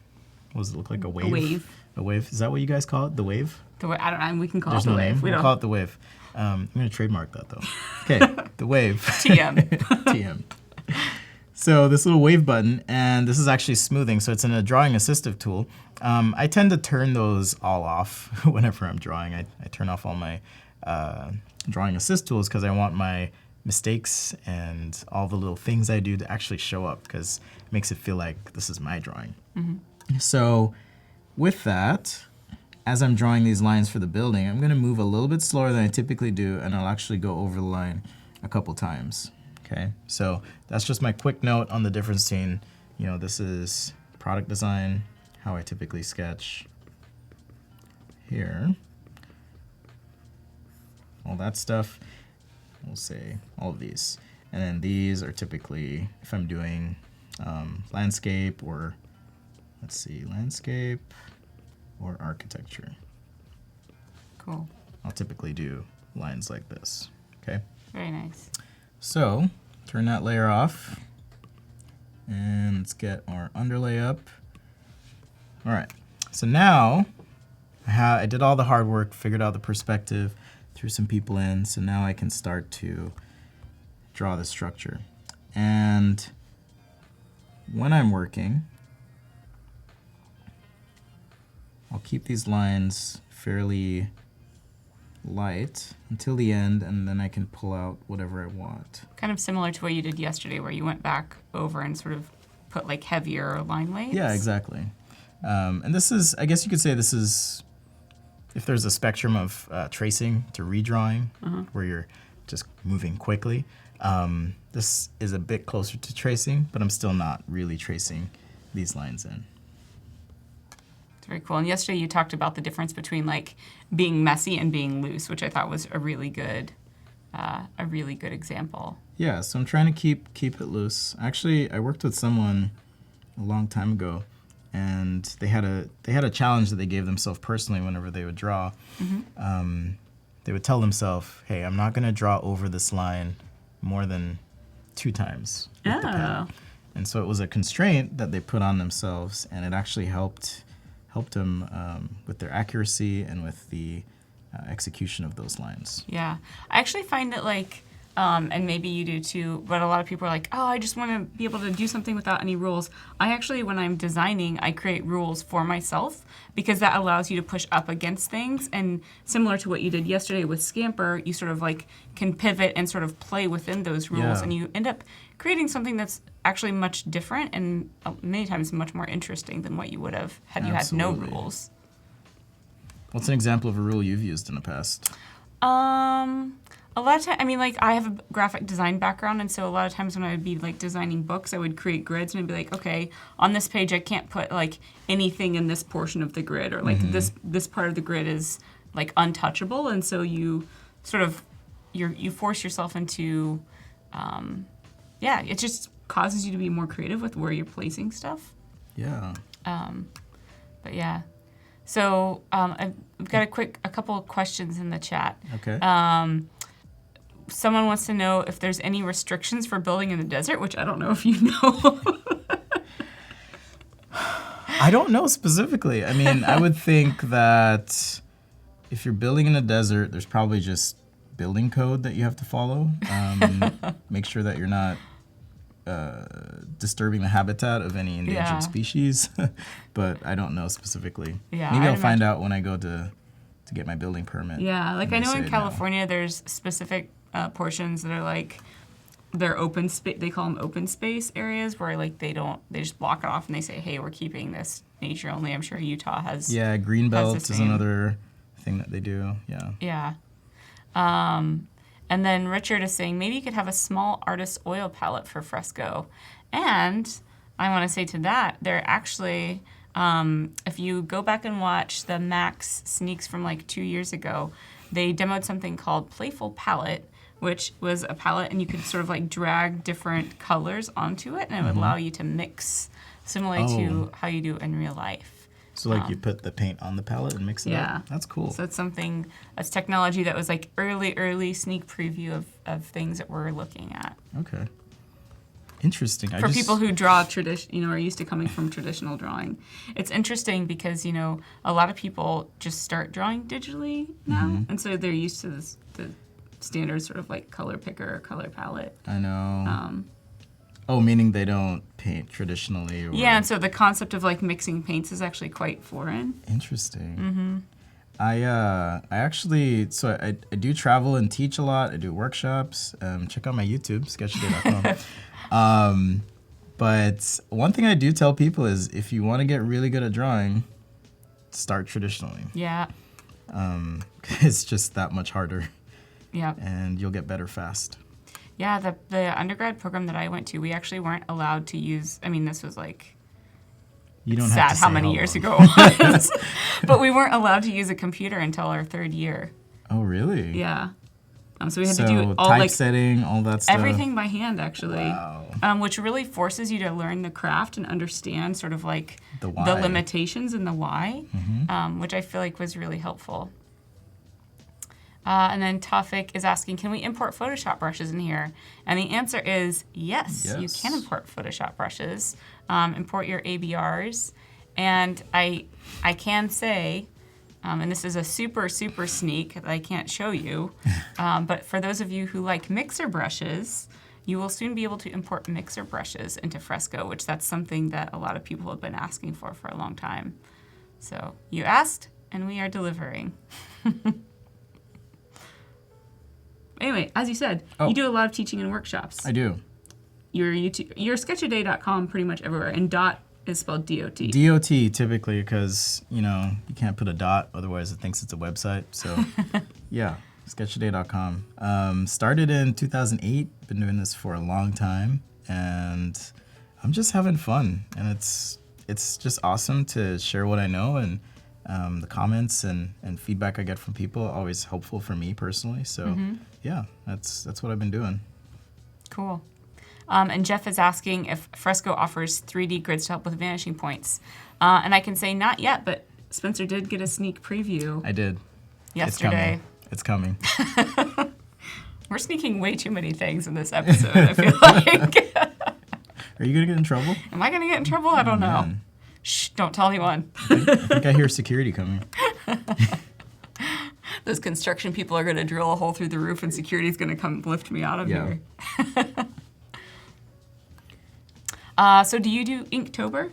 what does it look like, a wave? A wave. A wave, is that what you guys call it, the wave? I don't know, we can call There's it the no wave. name, We we'll don't. call it the wave. I'm gonna trademark that though. Okay, the wave. TM. TM. So this little wave button, and this is actually smoothing, so it's in a drawing assistive tool. I tend to turn those all off whenever I'm drawing. I turn off all my drawing assist tools because I want my mistakes and all the little things I do to actually show up, because it makes it feel like this is my drawing. So with that, as I'm drawing these lines for the building, I'm gonna move a little bit slower than I typically do, and I'll actually go over the line a couple times. Okay, so that's just my quick note on the difference between, you know, this is product design, how I typically sketch here, all that stuff. We'll say all of these, and then these are typically if I'm doing landscape, or let's see, landscape or architecture. Cool. I'll typically do lines like this. Okay. Very nice. So turn that layer off, and let's get our underlay up. All right, so now I did all the hard work, figured out the perspective, threw some people in, so now I can start to draw the structure. And when I'm working, I'll keep these lines fairly light until the end, and then I can pull out whatever I want. Kind of similar to what you did yesterday, where you went back over and sort of put like heavier line weights. Yeah, exactly. And this is, I guess you could say this is, if there's a spectrum of tracing to redrawing, where you're just moving quickly, this is a bit closer to tracing, but I'm still not really tracing these lines in. It's very cool. And yesterday you talked about the difference between like being messy and being loose, which I thought was a really good example. Yeah, so I'm trying to keep it loose. Actually, I worked with someone a long time ago, and they had a challenge that they gave themselves personally whenever they would draw. They would tell themselves, "Hey, I'm not going to draw over this line more than 2 times with the pen." And so it was a constraint that they put on themselves, and it actually helped them with their accuracy and with the execution of those lines. Yeah, I actually find that like, and maybe you do too, but a lot of people are like, oh, I just want to be able to do something without any rules. I actually, when I'm designing, I create rules for myself because that allows you to push up against things. And similar to what you did yesterday with Scamper, you sort of like can pivot and sort of play within those rules, and you end up creating something that's actually much different and many times much more interesting than what you would have had you had no rules. What's an example of a rule you've used in the past? A lot of times, I mean, like, I have a graphic design background, and so a lot of times when I would be, like, designing books, I would create grids, and I'd be like, okay, on this page, I can't put, like, anything in this portion of the grid, or, like, this part of the grid is, like, untouchable, and so you sort of, you force yourself into, it just causes you to be more creative with where you're placing stuff. Yeah. But, yeah. So, I've got a couple of questions in the chat. Okay. Someone wants to know if there's any restrictions for building in the desert, which I don't know if you know. I don't know specifically. I mean, I would think that if you're building in a desert, there's probably just building code that you have to follow. Make sure that you're not disturbing the habitat of any endangered species. But I don't know specifically. Yeah, maybe I'll find out when I go to get my building permit. Yeah, like I know in California there's specific portions that are like they're open space. They call them open space areas where like they just block it off and they say, hey, we're keeping this nature only. I'm sure Utah has. Yeah, greenbelt is another thing that they do. Yeah. Yeah. And then Richard is saying maybe you could have a small artist oil palette for Fresco. And I want to say to that, they're actually, if you go back and watch the Max sneaks from like 2 years ago, they demoed something called Playful Palette, which was a palette and you could sort of like drag different colors onto it and it would allow you to mix similarly to how you do in real life. So like you put the paint on the palette and mix it up? That's cool. So it's that's technology that was like early sneak preview of things that we're looking at. Okay. Interesting. For people who draw are used to coming from traditional drawing. It's interesting because, a lot of people just start drawing digitally now. And so they're used to the standard sort of like color picker or color palette. I know. Meaning they don't paint traditionally? Or... Yeah, and so the concept of like mixing paints is actually quite foreign. Interesting. I actually, so I do travel and teach a lot. I do workshops. Check out my YouTube, sketchday.com. But one thing I do tell people is if you want to get really good at drawing, start traditionally. Yeah. It's just that much harder. Yeah. And you'll get better fast. Yeah, the undergrad program that I went to, we actually weren't allowed to use, this was like, you don't sad have to how many years ago it was. But we weren't allowed to use a computer until our 3rd year. Oh, really? Yeah. So we had to do all typesetting, all that stuff. Everything by hand, actually. Wow. Which really forces you to learn the craft and understand sort of like the why. limitations and the why, which I feel like was really helpful. And then Tafik is asking, can we import Photoshop brushes in here? And the answer is yes. You can import Photoshop brushes, import your ABRs. And I can say, and this is a super sneak that I can't show you, but for those of you who like mixer brushes, you will soon be able to import mixer brushes into Fresco, which that's something that a lot of people have been asking for a long time. So you asked, and we are delivering. Anyway, as you said, you do a lot of teaching and workshops. I do. Your YouTube, your sketchaday.com pretty much everywhere, and is spelled D-O-T. D-O-T typically because, you can't put a dot, otherwise it thinks it's a website. So, yeah, sketchaday.com. Started in 2008, been doing this for a long time, and I'm just having fun. And it's just awesome to share what I know, and the comments and feedback I get from people are always helpful for me personally. So, yeah, that's what I've been doing. Cool. And Jeff is asking if Fresco offers 3D grids to help with vanishing points. And I can say not yet, but Spencer did get a sneak preview. I did. Yesterday. It's coming. We're sneaking way too many things in this episode, I feel like. Are you going to get in trouble? Am I going to get in trouble? I don't know. Man. Shh, don't tell anyone. I think I hear security coming. Those construction people are going to drill a hole through the roof and security's going to come lift me out of here. So do you do Inktober?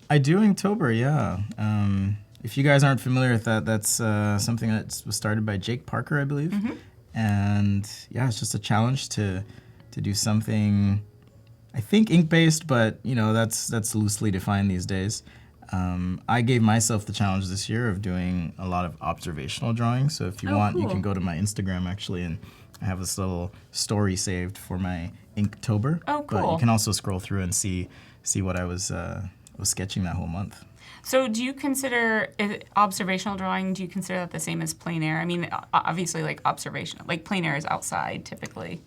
I do Inktober, yeah. If you guys aren't familiar with that, that's something that was started by Jake Parker, I believe. And yeah, it's just a challenge to do something, I think ink-based, but that's loosely defined these days. I gave myself the challenge this year of doing a lot of observational drawing. So if you want, you can go to my Instagram actually, and I have this little story saved for my Inktober. Oh, cool. But you can also scroll through and see what I was sketching that whole month. So do you consider observational drawing, do you consider that the same as plein air? I mean, obviously like observational, like plein air is outside typically.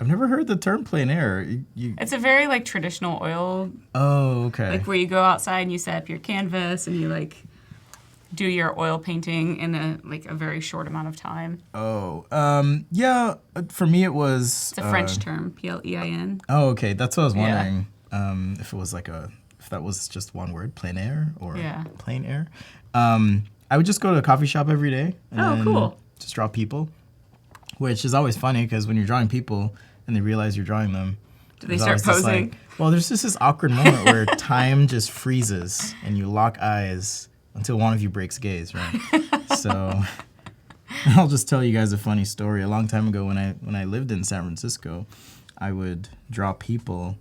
I've never heard the term plein air. It's a very like traditional oil. Oh, okay. Like where you go outside and you set up your canvas and you like do your oil painting in a very short amount of time. Oh, yeah. For me, it was. It's a French term, Plein. Oh, okay. That's what I was wondering. If it was if that was just one word, plein air or plein air. I would just go to a coffee shop every day. And cool. Just draw people, which is always funny because when you're drawing people and they realize you're drawing them, do they start posing? There's just this awkward moment where time just freezes and you lock eyes until one of you breaks gaze, right? So I'll just tell you guys a funny story. A long time ago when I lived in San Francisco, I would draw people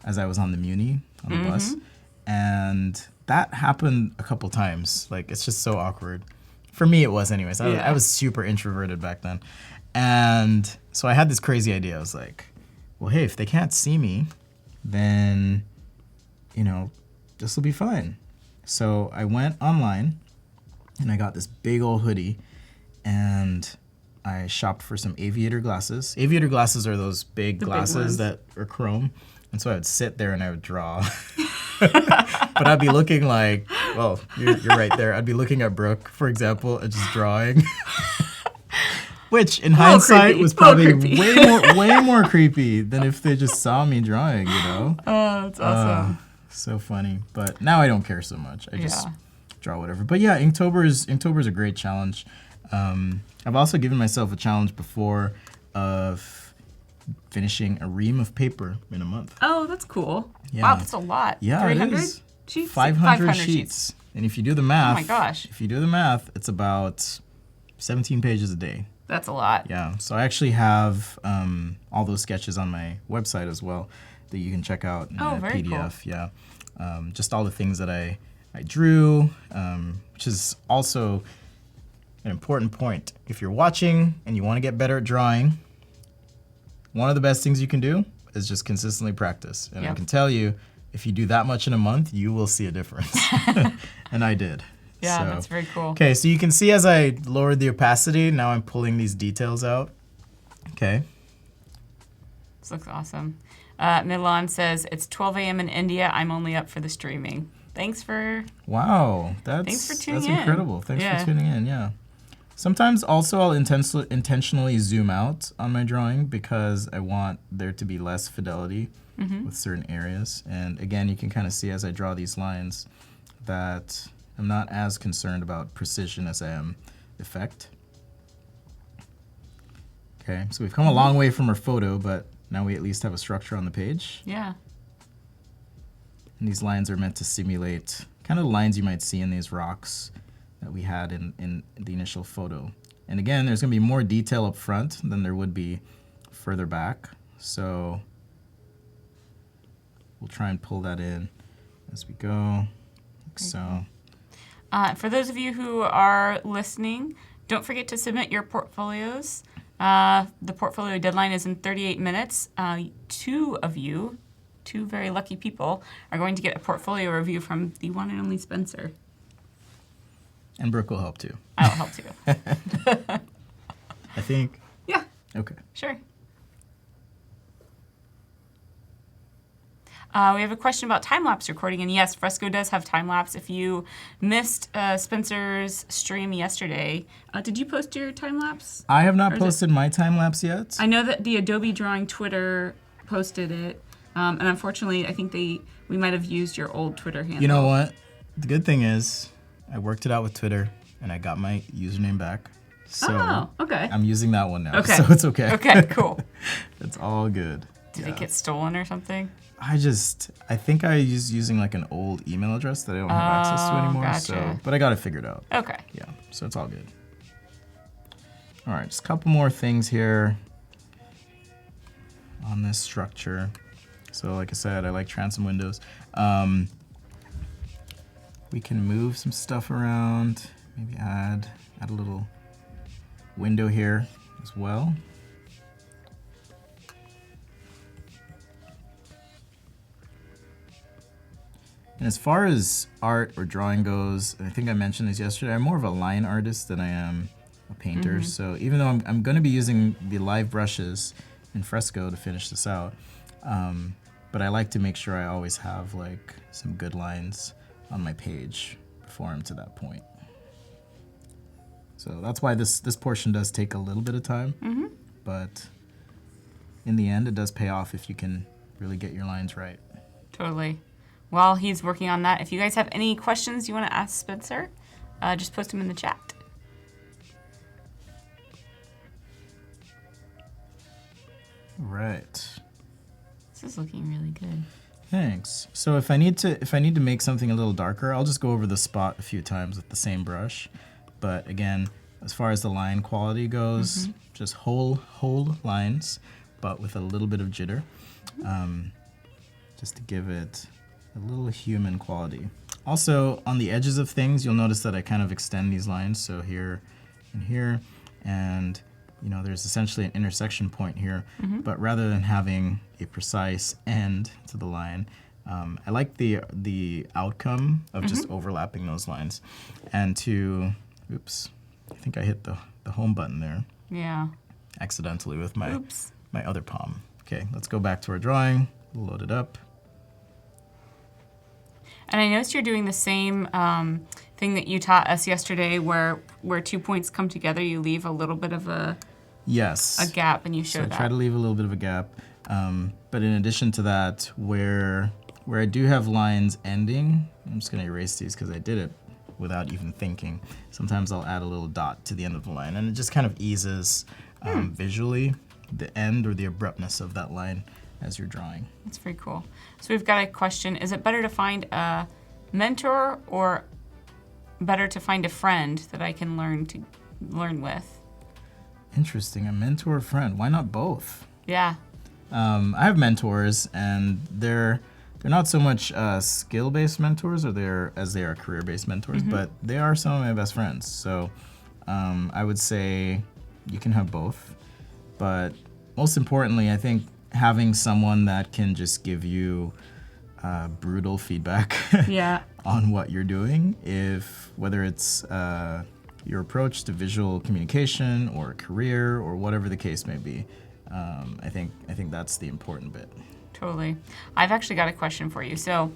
as I was on the Muni, on the bus. And that happened a couple times. Like, it's just so awkward. For me, it was anyways. I was super introverted back then. And so I had this crazy idea. I was like, well, hey, if they can't see me, then, this will be fine. So I went online and I got this big old hoodie and I shopped for some aviator glasses. Aviator glasses are those big glasses that are chrome. And so I would sit there and I would draw. But I'd be looking like, well, you're right there. I'd be looking at Brooke, for example, and just drawing. Which, in hindsight, was probably way more creepy than if they just saw me drawing, Oh, that's awesome. So funny. But now I don't care so much. I just draw whatever. But yeah, Inktober is a great challenge. I've also given myself a challenge before of finishing a ream of paper in a month. Oh, that's cool. Yeah. Wow, that's a lot. Yeah, 300 it is. sheets? 500 sheets. And if you do the math, oh my gosh. If you do the math, it's about 17 pages a day. That's a lot. Yeah. So I actually have all those sketches on my website as well that you can check out in a very PDF. cool. Yeah. Just all the things that I drew, which is also an important point. If you're watching and you want to get better at drawing, one of the best things you can do is just consistently practice. And I can tell you, if you do that much in a month, you will see a difference. And I did. Yeah, so, that's very cool. Okay, so you can see as I lowered the opacity, now I'm pulling these details out. Okay. This looks awesome. Milan says, it's 12 a.m. in India. I'm only up for the streaming. Thanks for... Wow, thanks for tuning that's in. Incredible. Thanks for tuning in, yeah. Sometimes also I'll intentionally zoom out on my drawing because I want there to be less fidelity with certain areas. And again, you can kind of see as I draw these lines that I'm not as concerned about precision as I am effect. Okay, so we've come a long way from our photo, but now we at least have a structure on the page. Yeah. And these lines are meant to simulate kind of the lines you might see in these rocks that we had in the initial photo. And again, there's going to be more detail up front than there would be further back. So we'll try and pull that in as we go, like so. For those of you who are listening, don't forget to submit your portfolios. The portfolio deadline is in 38 minutes. Two of you, two very lucky people, are going to get a portfolio review from the one and only Spencer. And Brooke will help too. I'll help too. I think. Yeah. Okay. Sure. We have a question about time-lapse recording, and yes, Fresco does have time-lapse. If you missed Spencer's stream yesterday, did you post your time-lapse? I have not posted my time-lapse yet. I know that the Adobe Drawing Twitter posted it, and unfortunately, I think we might have used your old Twitter handle. You know what? The good thing is, I worked it out with Twitter, and I got my username back. So okay. I'm using that one now, Okay. so it's okay. Okay, cool. It's all good. Did it get stolen or something? I think I was using like an old email address that I don't have access to anymore. Gotcha. So, but I got it figured out. Okay. Yeah, so it's all good. All right, just a couple more things here on this structure. So like I said, I like transom windows. We can move some stuff around, maybe add a little window here as well. And as far as art or drawing goes, I think I mentioned this yesterday, I'm more of a line artist than I am a painter. So even though I'm going to be using the live brushes in Fresco to finish this out, but I like to make sure I always have like some good lines on my page before I'm to that point. So that's why this portion does take a little bit of time, but in the end it does pay off if you can really get your lines right. Totally. While he's working on that, if you guys have any questions you want to ask Spencer, just post them in the chat. Right. This is looking really good. Thanks. So if I need to make something a little darker, I'll just go over the spot a few times with the same brush. But again, as far as the line quality goes, just whole lines, but with a little bit of jitter, just to give it a little human quality. Also, on the edges of things, you'll notice that I kind of extend these lines. So here and here, and you know, there's essentially an intersection point here. But rather than having a precise end to the line, I like the outcome of just overlapping those lines. And to, oops, I think I hit the home button there. Yeah. Accidentally with my other palm. Okay, let's go back to our drawing. We'll load it up. And I noticed you're doing the same thing that you taught us yesterday, where 2 points come together, you leave a little bit of a gap, and you show that. So I try to leave a little bit of a gap. But in addition to that, where I do have lines ending, I'm just going to erase these because I did it without even thinking. Sometimes I'll add a little dot to the end of the line, and it just kind of eases visually the end or the abruptness of that line as you're drawing. That's very cool. So we've got a question. Is it better to find a mentor or better to find a friend that I can learn with? Interesting. A mentor or friend. Why not both? Yeah. I have mentors, and they're not so much skill-based mentors as they are career-based mentors, but they are some of my best friends. So I would say you can have both. But most importantly, I think having someone that can just give you brutal feedback on what you're doing, whether it's your approach to visual communication or career or whatever the case may be, I think that's the important bit. Totally. I've actually got a question for you. So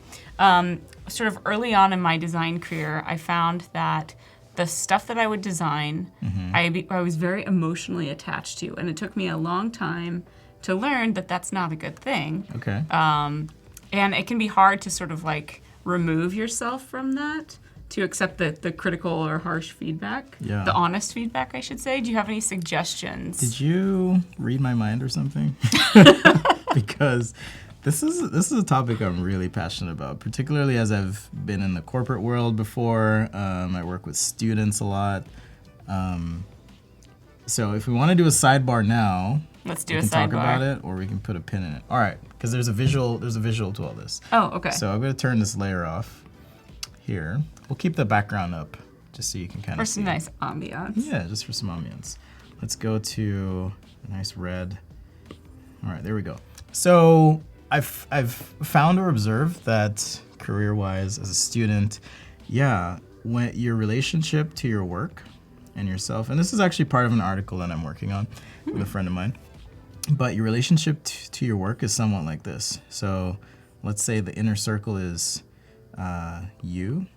sort of early on in my design career, I found that the stuff that I would design, I was very emotionally attached to, and it took me a long time to learn that that's not a good thing. Okay. And it can be hard to sort of like remove yourself from that, to accept the critical or harsh feedback, the honest feedback, I should say. Do you have any suggestions? Did you read my mind or something? Because this is a topic I'm really passionate about, particularly as I've been in the corporate world before. I work with students a lot. So if we want to do a sidebar now, Let's do we a can talk about sidebar. it, or we can put a pin in it. All right, because there's a visual to all this. Oh, okay. So I'm going to turn this layer off here. We'll keep the background up just so you can kind For of see. some nice ambiance. Yeah, just for some ambience. Let's go to a nice red. All right, there we go. So I've found or observed that career-wise as a student, yeah, when your relationship to your work and yourself, and this is actually part of an article that I'm working on with a friend of mine, but your relationship to your work is somewhat like this. So let's say the inner circle is you,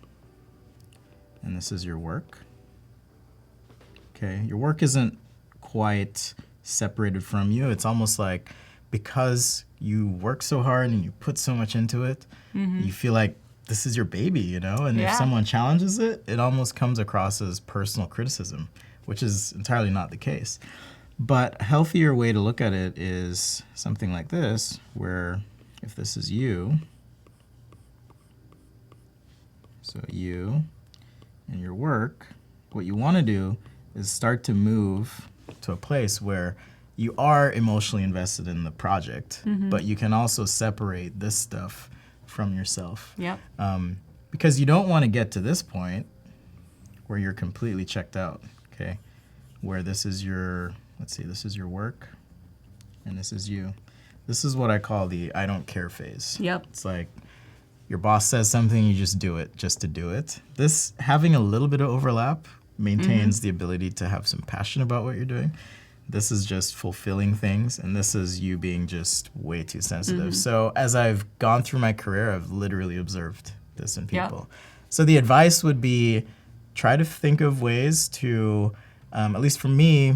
and this is your work. Okay, your work isn't quite separated from you. It's almost like because you work so hard and you put so much into it, you feel like this is your baby, you know? And if someone challenges it, it almost comes across as personal criticism, which is entirely not the case. But a healthier way to look at it is something like this, where if this is you, so you and your work, what you want to do is start to move to a place where you are emotionally invested in the project, but you can also separate this stuff from yourself. Yep. Because you don't want to get to this point where you're completely checked out, okay? Where this is your, let's see, this is your work, and this is you. This is what I call the I don't care phase. Yep. It's like your boss says something, you just do it just to do it. This, having a little bit of overlap, maintains the ability to have some passion about what you're doing. This is just fulfilling things, and this is you being just way too sensitive. So as I've gone through my career, I've literally observed this in people. So the advice would be try to think of ways to, at least for me,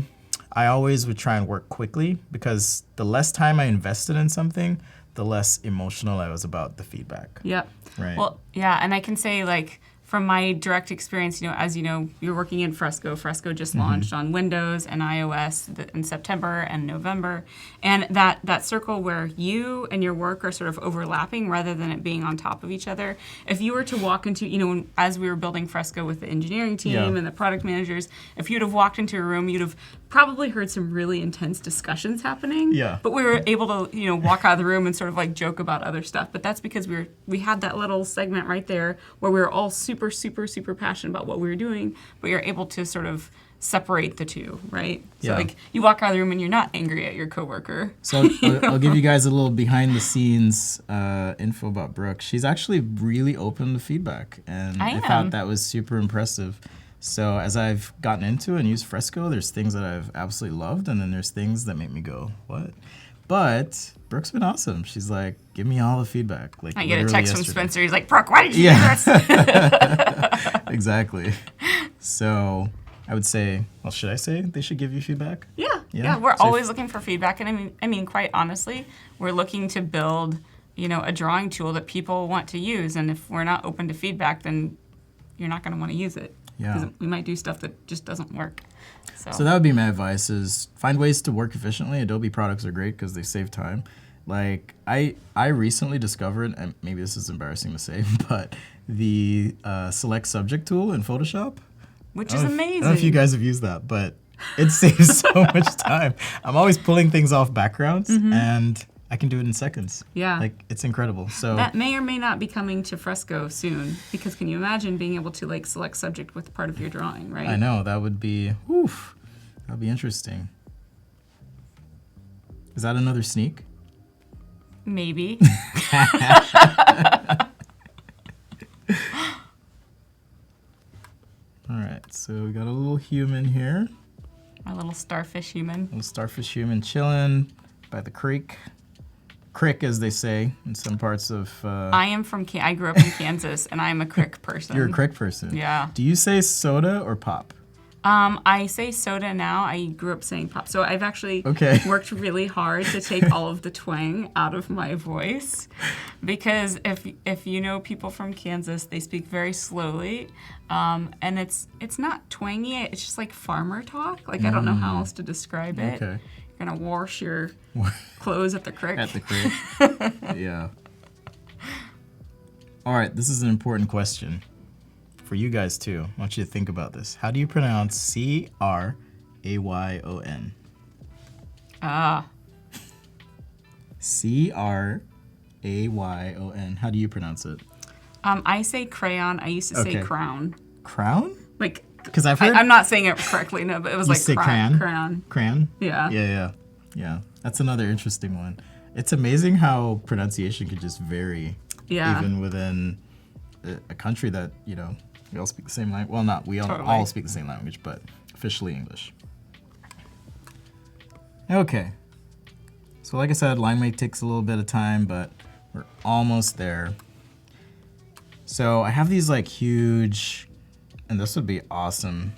I always would try and work quickly, because the less time I invested in something, the less emotional I was about the feedback. Yep. Right. Well, yeah, and I can say, like, from my direct experience, you know, as you know, you're working in Fresco. Fresco just launched on Windows and iOS in September and November. And that circle where you and your work are sort of overlapping rather than it being on top of each other. If you were to walk into, you know, as we were building Fresco with the engineering team and the product managers, if you'd have walked into a room, you'd have probably heard some really intense discussions happening. Yeah. But we were able to, you know, walk out of the room and sort of like joke about other stuff. But that's because we had that little segment right there where we were all super passionate about what we were doing, but you're able to sort of separate the two, right? So like you walk out of the room and you're not angry at your coworker. So I'll give you guys a little behind the scenes info about Brooke. She's actually really open to feedback, and I thought that was super impressive. So as I've gotten into and used Fresco, there's things that I've absolutely loved, and then there's things that make me go, what? But Brooke's been awesome. She's like, give me all the feedback. Like, I get a text yesterday. from Spencer. He's like, Brooke, why did you do this? Exactly. So I would say, well, should I say they should give you feedback? Yeah. We're always looking for feedback, and I mean, quite honestly, we're looking to build, you know, a drawing tool that people want to use. And if we're not open to feedback, then you're not going to want to use it. Yeah. Because we might do stuff that just doesn't work. So that would be my advice: is find ways to work efficiently. Adobe products are great because they save time. Like I recently discovered, and maybe this is embarrassing to say, but the select subject tool in Photoshop, which is amazing. I don't know if you guys have used that, but it saves so much time. I'm always pulling things off backgrounds, and I can do it in seconds. Yeah. Like, it's incredible. So that may or may not be coming to Fresco soon, because can you imagine being able to like select subject with part of your drawing, right? I know, that would be, that would be interesting. Is that another sneak? Maybe. All right, so we got a little human here. My little starfish human. Little starfish human chilling by the creek. Crick, as they say in some parts of... I am from... I grew up in Kansas, and I'm a crick person. You're a crick person. Yeah. Do you say soda or pop? I say soda now. I grew up saying pop. So I've actually worked really hard to take all of the twang out of my voice, because if you know people from Kansas, they speak very slowly, and it's not twangy. It's just like farmer talk. Like I don't know how else to describe it. Okay. You're gonna wash your clothes at the creek. At the creek. Yeah. All right. This is an important question. For you guys too, I want you to think about this. How do you pronounce Crayon? Ah. Crayon. How do you pronounce it? I say crayon. I used to say Okay. crown. Crown? Like, Because I've heard I'm not saying it correctly, no, but it was you like say crayon. crayon. Crayon? Yeah. Yeah. That's another interesting one. It's amazing how pronunciation can just vary. Yeah. Even within a country that, you know, we all speak the same language. Well, not we all, Totally. all speak the same language, but officially English. Okay. So like I said, line weight takes a little bit of time, but we're almost there. So I have these like huge, and this would be awesome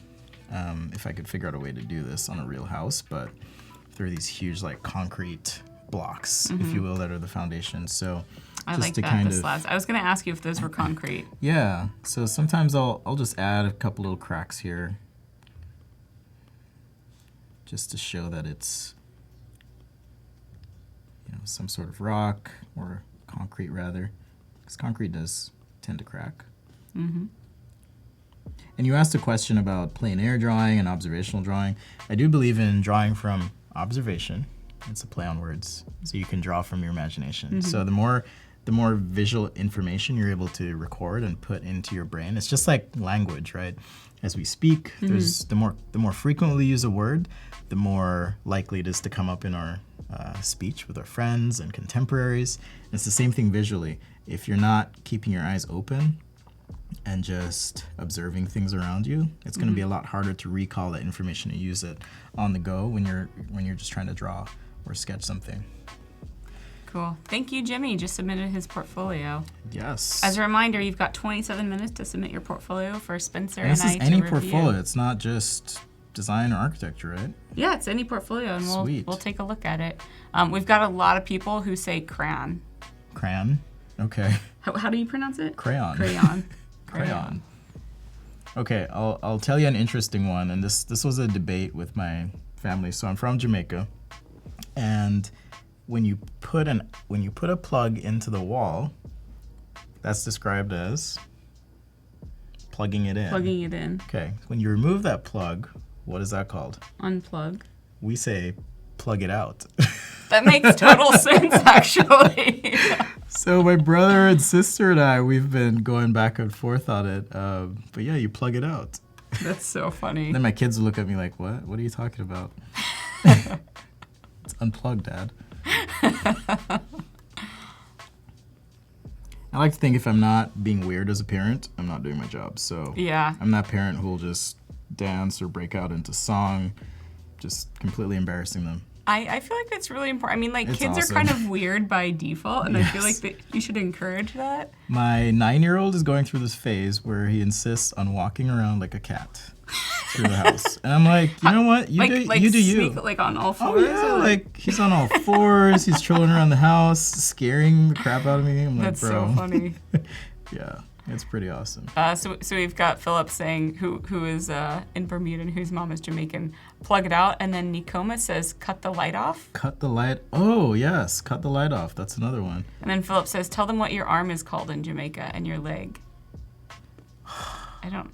if I could figure out a way to do this on a real house, but there are these huge like concrete blocks, if you will, that are the foundation. So I just like to that, kind the of, slabs. I was going to ask you if those were concrete. yeah. So sometimes I'll just add a couple little cracks here, just to show that it's, you know, some sort of rock or concrete rather, because concrete does tend to crack. Mm-hmm. And you asked a question about plein air drawing and observational drawing. I do believe in drawing from observation. It's a play on words, so you can draw from your imagination. Mm-hmm. So the more visual information you're able to record and put into your brain, it's just like language, right? As we speak, there's the more frequently we use a word, the more likely it is to come up in our speech with our friends and contemporaries. And it's the same thing visually. If you're not keeping your eyes open and just observing things around you, it's going to be a lot harder to recall that information and use it on the go when you're just trying to draw or sketch something. Cool. Thank you, Jimmy. Just submitted his portfolio. Yes. As a reminder, you've got 27 minutes to submit your portfolio for Spencer And and this I is to any review. portfolio. It's not just design or architecture, right? Yeah, it's any portfolio, and Sweet. we'll take a look at it. We've got a lot of people who say crayon. Crayon. Okay. How do you pronounce it? Crayon. Crayon. Crayon. Okay, I'll tell you an interesting one, and this was a debate with my family. So I'm from Jamaica, and when you put a plug into the wall, that's described as plugging it in. Plugging it in. Okay, when you remove that plug, what is that called? Unplug. We say plug it out. That makes total sense, actually. So my brother and sister and I, we've been going back and forth on it. But yeah, you plug it out. That's so funny. Then my kids would look at me like, what? What are you talking about? It's unplugged, Dad. I like to think if I'm not being weird as a parent, I'm not doing my job. So Yeah. I'm that parent who will just dance or break out into song, just completely embarrassing them. I feel like that's really important. I mean, like, It's kids awesome. are kind of weird by default, and I feel like Yes. that you should encourage that. My 9-year-old is going through this phase where he insists on walking around like a cat through the house. And I'm like, you know what? You do you. Sneak, like, on all Oh fours? yeah, or, like he's on all fours, he's trolling around the house, scaring the crap out of me. I'm like, That's bro. so funny. Yeah, it's pretty awesome. So we've got Philip saying, who is in Bermuda and whose mom is Jamaican, plug it out. And then Nikoma says, cut the light off. Cut the light. Oh yes, cut the light off. That's another one. And then Philip says, tell them what your arm is called in Jamaica and your leg. I don't.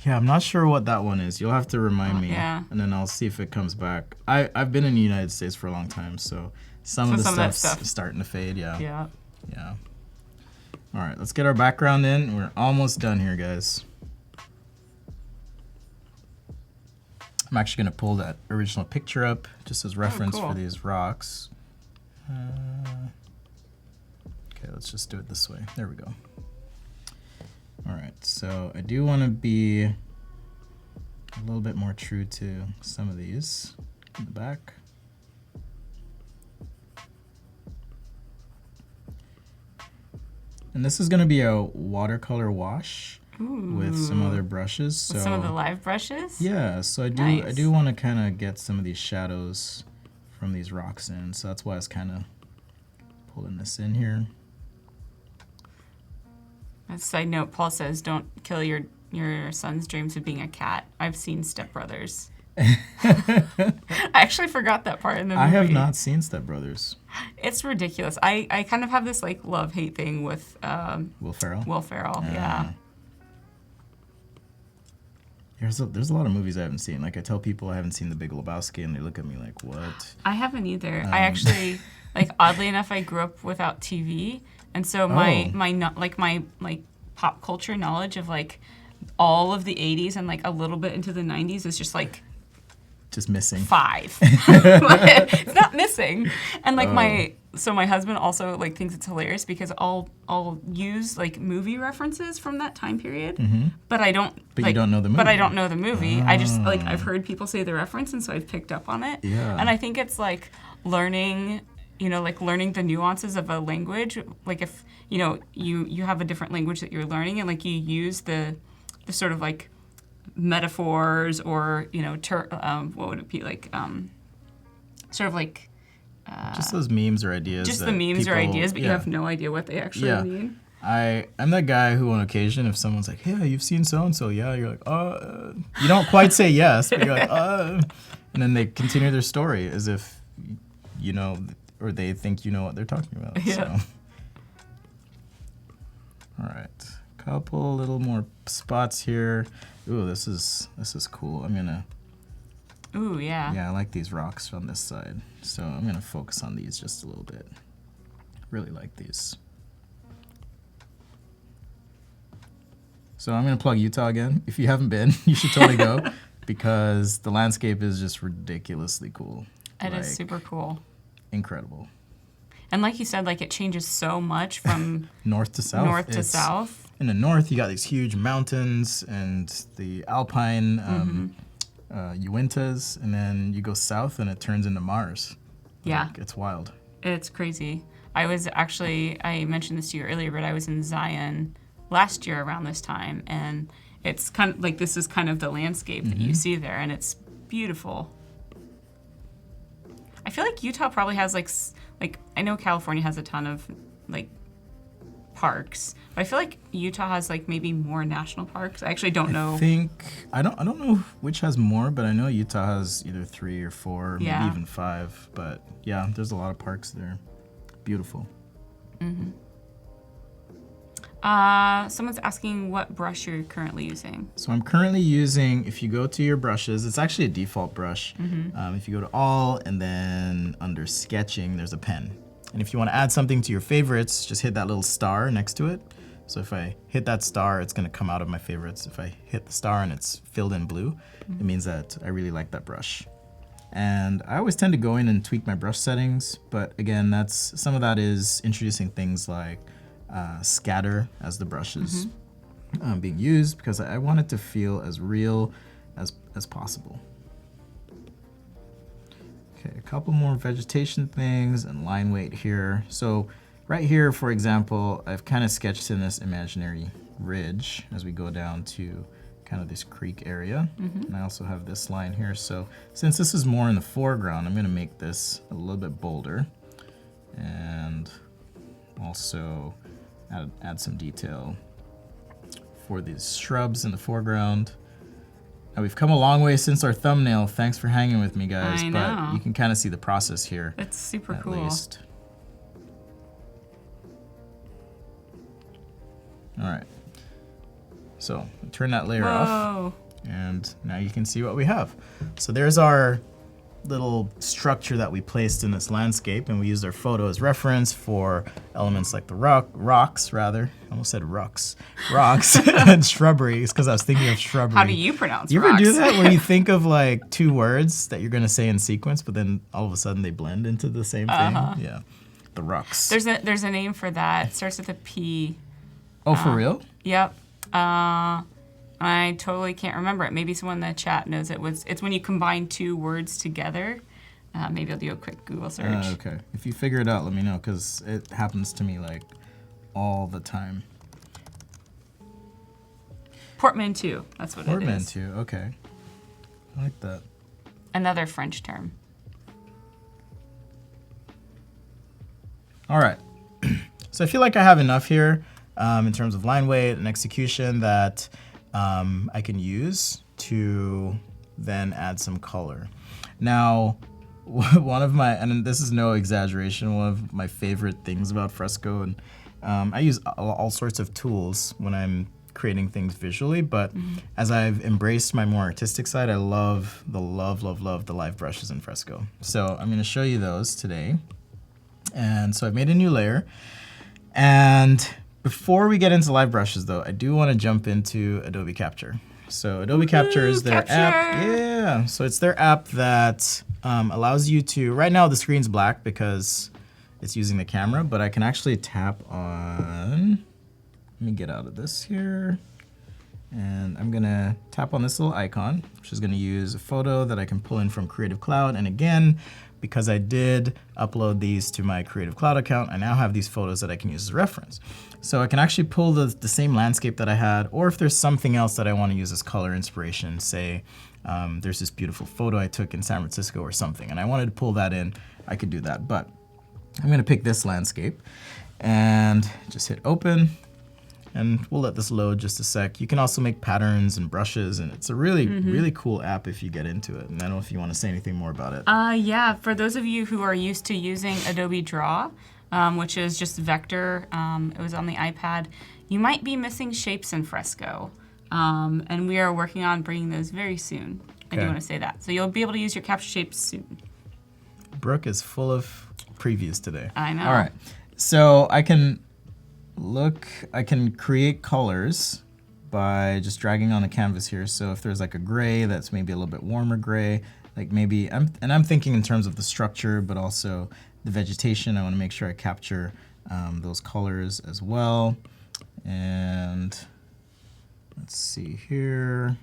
Yeah, I'm not sure what that one is. You'll have to remind me, yeah. and then I'll see if it comes back. I've been in the United States for a long time, so some of the some of that stuff's stuff. starting to fade. Yeah. Yeah. All right, let's get our background in. We're almost done here, guys. I'm actually going to pull that original picture up just as reference cool. for these rocks. Okay, let's just do it this way. There we go. All right, so I do want to be a little bit more true to some of these in the back. And this is going to be a watercolor wash with some other brushes. So With some of the live brushes? yeah, so I Nice. do want to kind of get some of these shadows from these rocks in. So that's why I was kind of pulling this in here. A side note, Paul says, don't kill your son's dreams of being a cat. I've seen Step Brothers. I actually forgot that part in the movie. I have not seen Step Brothers. It's ridiculous. I kind of have this like love-hate thing with Will Ferrell? Will Ferrell. Yeah. There's a lot of movies I haven't seen. Like I tell people I haven't seen The Big Lebowski, and they look at me like, "What?" I haven't either. I actually, like, oddly enough, I grew up without TV, and so my pop culture knowledge of like all of the 80s and like a little bit into the 90s is just like just missing 5. It's not missing. And like my husband also like thinks it's hilarious because I'll use like movie references from that time period, but I don't. But you don't know the movie. But I don't know the movie. I just like I've heard people say the reference, and so I've picked up on it. Yeah. And I think it's like learning, like learning the nuances of a language. Like if you have a different language that you're learning, and like you use the sort of like metaphors or what would it be like sort of like just those memes or ideas. Just the memes or ideas, but you have no idea what they actually mean. I'm that guy who on occasion, if someone's like, "Hey, you've seen so and so," you're like, you don't quite say yes, but you're like, and then they continue their story as if you know, or they think you know what they're talking about. Yeah. So. All right, couple little more spots here. Ooh, this is cool. I'm gonna. Ooh, yeah. Yeah, I like these rocks on this side, so I'm gonna focus on these just a little bit. Really like these. So I'm gonna plug Utah again. If you haven't been, you should totally go because the landscape is just ridiculously cool. It is super cool. Incredible. And like you said, like it changes so much from north to south. In the north, you got these huge mountains and the alpine Uintas, and then you go south and it turns into Mars. Yeah. Like, it's wild. It's crazy. I mentioned this to you earlier, but I was in Zion last year around this time, and it's kind of like this is kind of the landscape that you see there, and it's beautiful. I feel like Utah probably has like I know California has a ton of like parks, but I feel like Utah has like maybe more national parks. I actually don't know. I don't know which has more, but I know Utah has either 3 or 4, maybe even 5. But yeah, there's a lot of parks there. Beautiful. Mm-hmm. Someone's asking what brush you're currently using. So I'm currently using, if you go to your brushes, it's actually a default brush. If you go to all and then under sketching, there's a pen. And if you want to add something to your favorites, just hit that little star next to it. So if I hit that star, it's going to come out of my favorites. If I hit the star and it's filled in blue, it means that I really like that brush. And I always tend to go in and tweak my brush settings, but again, some of that is introducing things like scatter as the brush is being used, because I want it to feel as real as possible. Okay, a couple more vegetation things and line weight here. So right here, for example, I've kind of sketched in this imaginary ridge as we go down to kind of this creek area. And I also have this line here. So since this is more in the foreground, I'm going to make this a little bit bolder and also add some detail for these shrubs in the foreground. Now we've come a long way since our thumbnail. Thanks for hanging with me, guys. I know. But you can kind of see the process here. It's super at cool. least. All right. So turn that layer off, and now you can see what we have. So there's our little structure that we placed in this landscape, and we used our photo as reference for elements like the rocks, rather. I almost said rocks and shrubberies, because I was thinking of shrubbery. How do you pronounce You rocks? ever do that where you think of like 2 words that you're gonna say in sequence, but then all of a sudden they blend into the same thing? Yeah, the rocks. There's a name for that. It starts with a P. Oh, for real? Yep. I totally can't remember it. Maybe someone in the chat knows it. It's when you combine 2 words together. Maybe I'll do a quick Google search. Okay. If you figure it out, let me know, because it happens to me like all the time. Portmanteau. That's what it is. Portmanteau. Okay. I like that. Another French term. All right. So I feel like I have enough here in terms of line weight and execution that I can use to then add some color. Now, one of my, and this is no exaggeration, one of my favorite things about Fresco, and I use all sorts of tools when I'm creating things visually, but as I've embraced my more artistic side, I love the live brushes in Fresco. So I'm gonna show you those today. And so I've made a new layer. And before we get into live brushes though, I do wanna jump into Adobe Capture. So Adobe Capture is their app. Yeah, so it's their app that allows you to, right now the screen's black because it's using the camera, but I can actually tap on, let me get out of this here. And I'm gonna tap on this little icon, which is gonna use a photo that I can pull in from Creative Cloud. And again, because I did upload these to my Creative Cloud account, I now have these photos that I can use as reference. So I can actually pull the same landscape that I had, or if there's something else that I want to use as color inspiration, say there's this beautiful photo I took in San Francisco or something, and I wanted to pull that in, I could do that. But I'm gonna pick this landscape and just hit open. And we'll let this load just a sec. You can also make patterns and brushes, and it's a really cool app if you get into it. And I don't know if you want to say anything more about it. Yeah, for those of you who are used to using Adobe Draw, which is just vector, it was on the iPad, you might be missing shapes in Fresco. And we are working on bringing those very soon. I do want to say that. So you'll be able to use your capture shapes soon. Brooke is full of previews today. I know. All right, so I can create colors by just dragging on the canvas here. So if there's like a gray that's maybe a little bit warmer gray, like maybe, I'm thinking in terms of the structure, but also the vegetation. I want to make sure I capture those colors as well. And let's see here,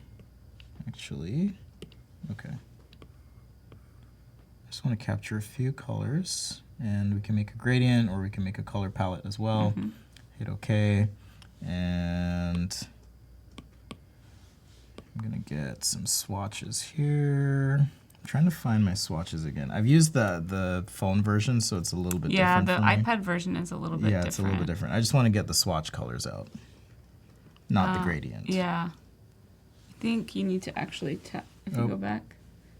actually, okay. I just want to capture a few colors, and we can make a gradient or we can make a color palette as well. Hit OK, and I'm gonna get some swatches here. I'm trying to find my swatches again. I've used the phone version, so it's a little bit different. Yeah, the iPad version is a little bit different. Yeah, it's a little bit different. I just want to get the swatch colors out, not the gradient. Yeah. I think you need to actually tap, if you go back.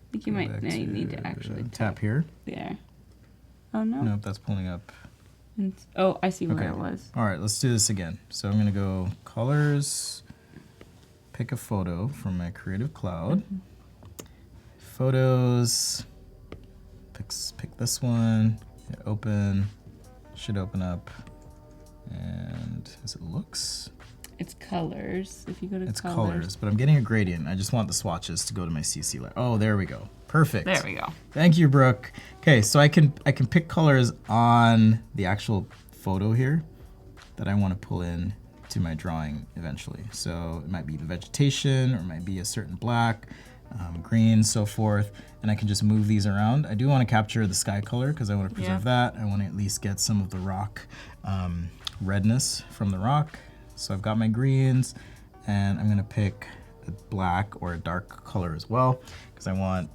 I think you might, now you need to actually tap here. There. Oh no. Nope, that's pulling up. Oh, I see where it was. All right, let's do this again. So I'm gonna go colors, pick a photo from my Creative Cloud. Photos, pick this one, hit open, should open up, and as it looks, it's colors. If you go to it's colors, but I'm getting a gradient. I just want the swatches to go to my CC layer. Oh, there we go. Perfect. There we go. Thank you, Brooke. Okay, so I can pick colors on the actual photo here that I want to pull in to my drawing eventually. So it might be the vegetation, or it might be a certain black, green, so forth, and I can just move these around. I do want to capture the sky color because I want to preserve that. I want to at least get some of the rock redness from the rock. So I've got my greens, and I'm gonna pick a black or a dark color as well, because I want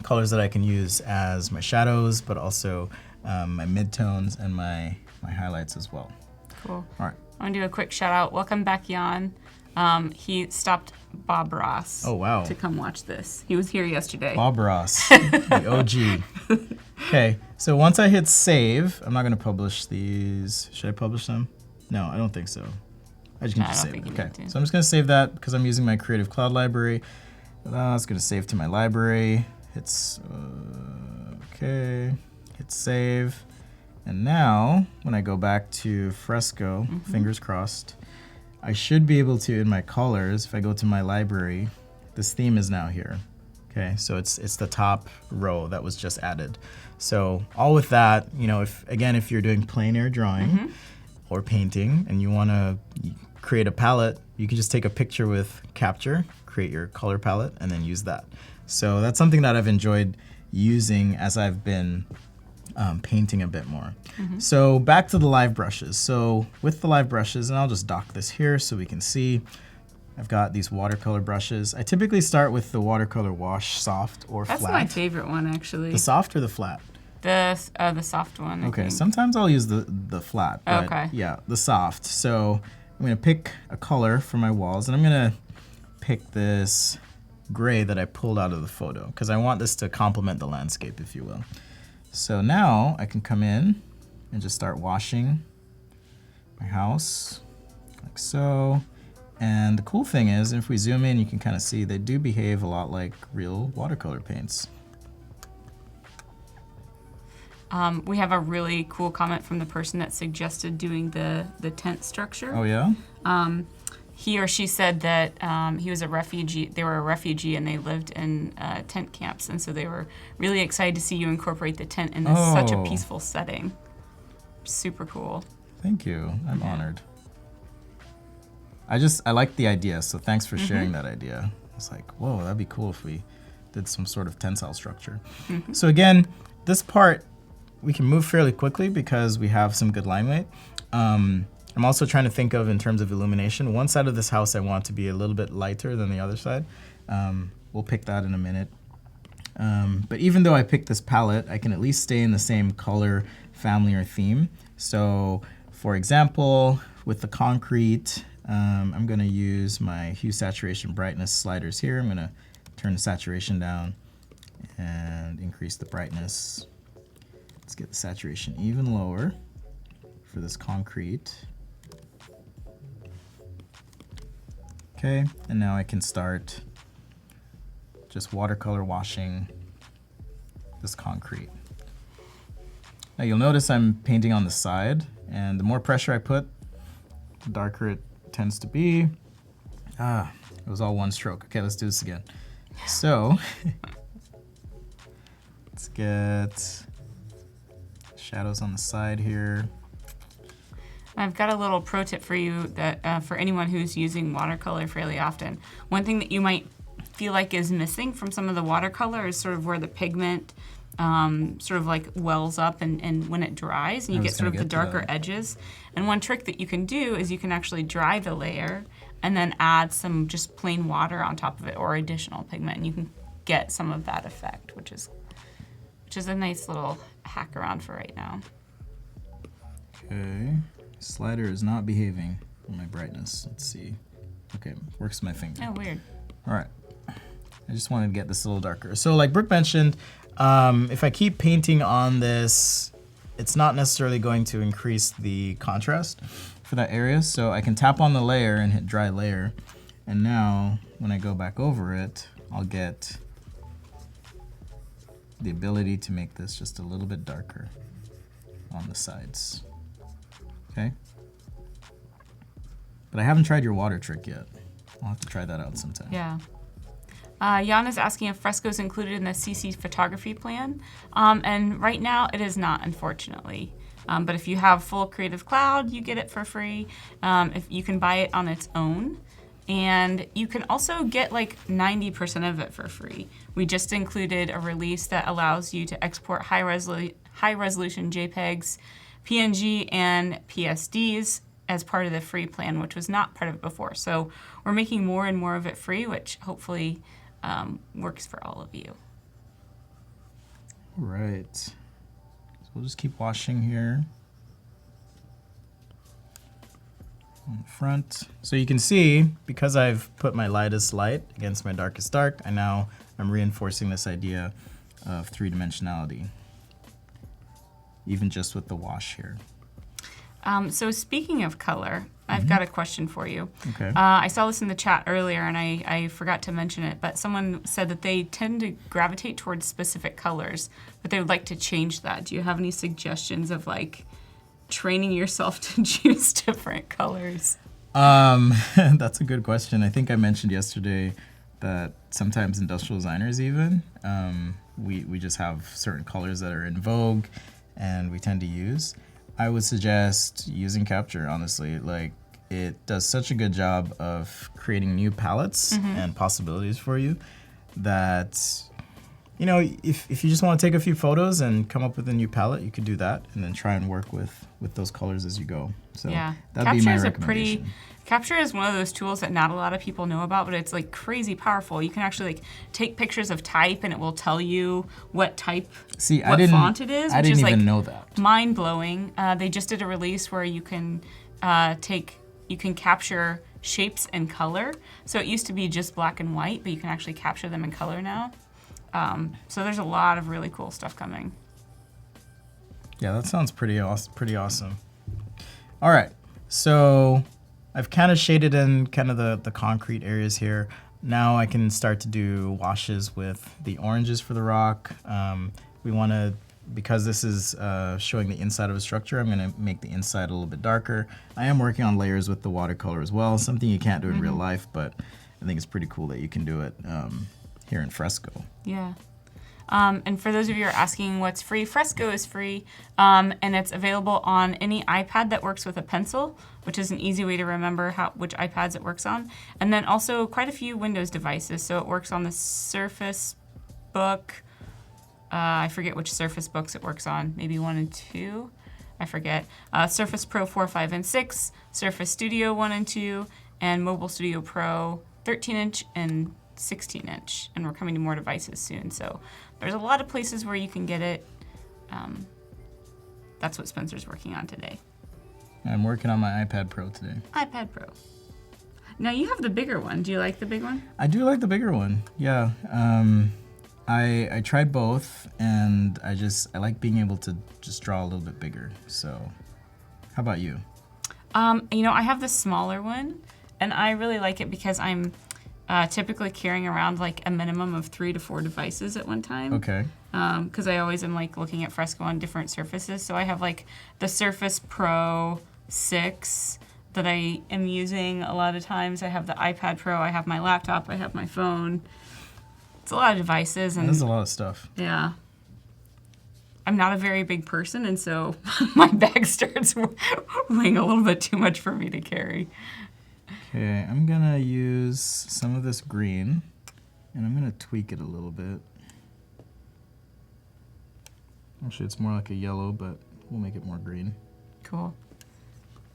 colors that I can use as my shadows, but also my midtones and my highlights as well. Cool. All right. I want to do a quick shout out. Welcome back, Jan. He stopped Bob Ross. Oh, wow. To come watch this. He was here yesterday. Bob Ross, the OG. Okay, so once I hit save, I'm not gonna publish these. Should I publish them? No, I don't think so. I just can just save it. Okay, so I'm just gonna save that because I'm using my Creative Cloud library. It's gonna save to my library. Hits, okay, hit save. And now, when I go back to Fresco, fingers crossed, I should be able to, in my colors, if I go to my library, this theme is now here. Okay, so it's the top row that was just added. So all with that, you know, if you're doing plein air drawing or painting and you want to create a palette, you can just take a picture with Capture, create your color palette, and then use that. So that's something that I've enjoyed using as I've been painting a bit more. So back to the live brushes. So with the live brushes, and I'll just dock this here so we can see, I've got these watercolor brushes. I typically start with the watercolor wash, soft or flat. That's my favorite one, actually. The soft or the flat? The soft one, I think. Sometimes I'll use the flat, but yeah, the soft. So I'm gonna pick a color for my walls, and I'm gonna pick this gray that I pulled out of the photo, because I want this to complement the landscape, if you will. So now I can come in and just start washing my house, like like so. And the cool thing is, if we zoom in, you can kind of see they do behave a lot like real watercolor paints. We have a really cool comment from the person that suggested doing the tent structure. Oh yeah? He or she said that he was a refugee. They were a refugee and they lived in tent camps, and so they were really excited to see you incorporate the tent in this such a peaceful setting. Super cool. Thank you. I'm honored. I like the idea, so thanks for sharing that idea. It's like, whoa, that'd be cool if we did some sort of tensile structure. So again, this part we can move fairly quickly because we have some good line weight. I'm also trying to think of in terms of illumination. One side of this house I want to be a little bit lighter than the other side. We'll pick that in a minute. But even though I picked this palette, I can at least stay in the same color family or theme. So for example, with the concrete, I'm gonna use my hue, saturation, brightness sliders here. I'm gonna turn the saturation down and increase the brightness. Let's get the saturation even lower for this concrete. Okay, and now I can start just watercolor washing this concrete. Now you'll notice I'm painting on the side, and the more pressure I put, the darker it tends to be. It was all one stroke. Okay, let's do this again. So, let's get shadows on the side here. I've got a little pro tip for you that for anyone who's using watercolor fairly often. One thing that you might feel like is missing from some of the watercolor is sort of where the pigment sort of like wells up and when it dries and you get sort of the darker edges. And one trick that you can do is you can actually dry the layer and then add some just plain water on top of it or additional pigment, and you can get some of that effect, which is a nice little hack around for right now. Okay, slider is not behaving on my brightness. Let's see. Okay, works my finger. Oh, weird. All right, I just wanted to get this a little darker. So like Brooke mentioned, if I keep painting on this, it's not necessarily going to increase the contrast for that area. So I can tap on the layer and hit dry layer. And now when I go back over it, I'll get the ability to make this just a little bit darker on the sides. Okay? But I haven't tried your water trick yet. I'll have to try that out sometime. Yeah. Jan is asking if Fresco is included in the CC photography plan. And right now it is not, unfortunately. But if you have full Creative Cloud, you get it for free. If you can buy it on its own. And you can also get like 90% of it for free. We just included a release that allows you to export high resolution JPEGs, PNG, and PSDs as part of the free plan, which was not part of it before. So we're making more and more of it free, which hopefully works for all of you. All right. So we'll just keep washing here on the front. So you can see, because I've put my lightest light against my darkest dark, I'm reinforcing this idea of three-dimensionality, even just with the wash here. So speaking of color, I've got a question for you. Okay. I saw this in the chat earlier and I forgot to mention it, but someone said that they tend to gravitate towards specific colors, but they would like to change that. Do you have any suggestions of like training yourself to choose different colors? That's a good question. I think I mentioned yesterday that sometimes industrial designers even, we just have certain colors that are in vogue and we tend to use. I would suggest using Capture, honestly. Like, it does such a good job of creating new palettes and possibilities for you that, you know, if you just want to take a few photos and come up with a new palette, you could do that and then try and work with those colors as you go. So yeah, that'd be my Capture is recommendation. Capture is one of those tools that not a lot of people know about, but it's like crazy powerful. You can actually like take pictures of type and it will tell you what type, what font it is, I which didn't is even like know that. mind blowing. They just did a release where you can capture shapes and color. So it used to be just black and white, but you can actually capture them in color now. So there's a lot of really cool stuff coming. Yeah, that sounds pretty awesome. All right, so I've kind of shaded in kind of the concrete areas here. Now I can start to do washes with the oranges for the rock. We want to, because this is showing the inside of a structure, I'm going to make the inside a little bit darker. I am working on layers with the watercolor as well, something you can't do in real life, but I think it's pretty cool that you can do it here in Fresco. Yeah. And for those of you who are asking what's free, Fresco is free, and it's available on any iPad that works with a pencil, which is an easy way to remember which iPads it works on. And then also quite a few Windows devices. So it works on the Surface Book. I forget which Surface Books it works on, maybe 1 and 2. I forget. Surface Pro 4, 5, and 6, Surface Studio 1 and 2, and Mobile Studio Pro 13-inch and 16-inch. And we're coming to more devices soon. So there's a lot of places where you can get it. That's what Spencer's working on today. I'm working on my iPad Pro today. iPad Pro. Now you have the bigger one. Do you like the big one? I do like the bigger one, yeah. I tried both, and I like being able to just draw a little bit bigger. So, how about you? I have the smaller one, and I really like it because I'm typically carrying around like a minimum of 3 to 4 devices at one time. Okay. Because I always am like looking at Fresco on different surfaces. So I have like the Surface Pro 6 that I am using a lot of times. I have the iPad Pro, I have my laptop, I have my phone. It's a lot of devices. And there's a lot of stuff. Yeah. I'm not a very big person, and so my bag starts weighing a little bit too much for me to carry. Okay, I'm gonna use some of this green, and I'm gonna tweak it a little bit. Actually, it's more like a yellow, but we'll make it more green. Cool.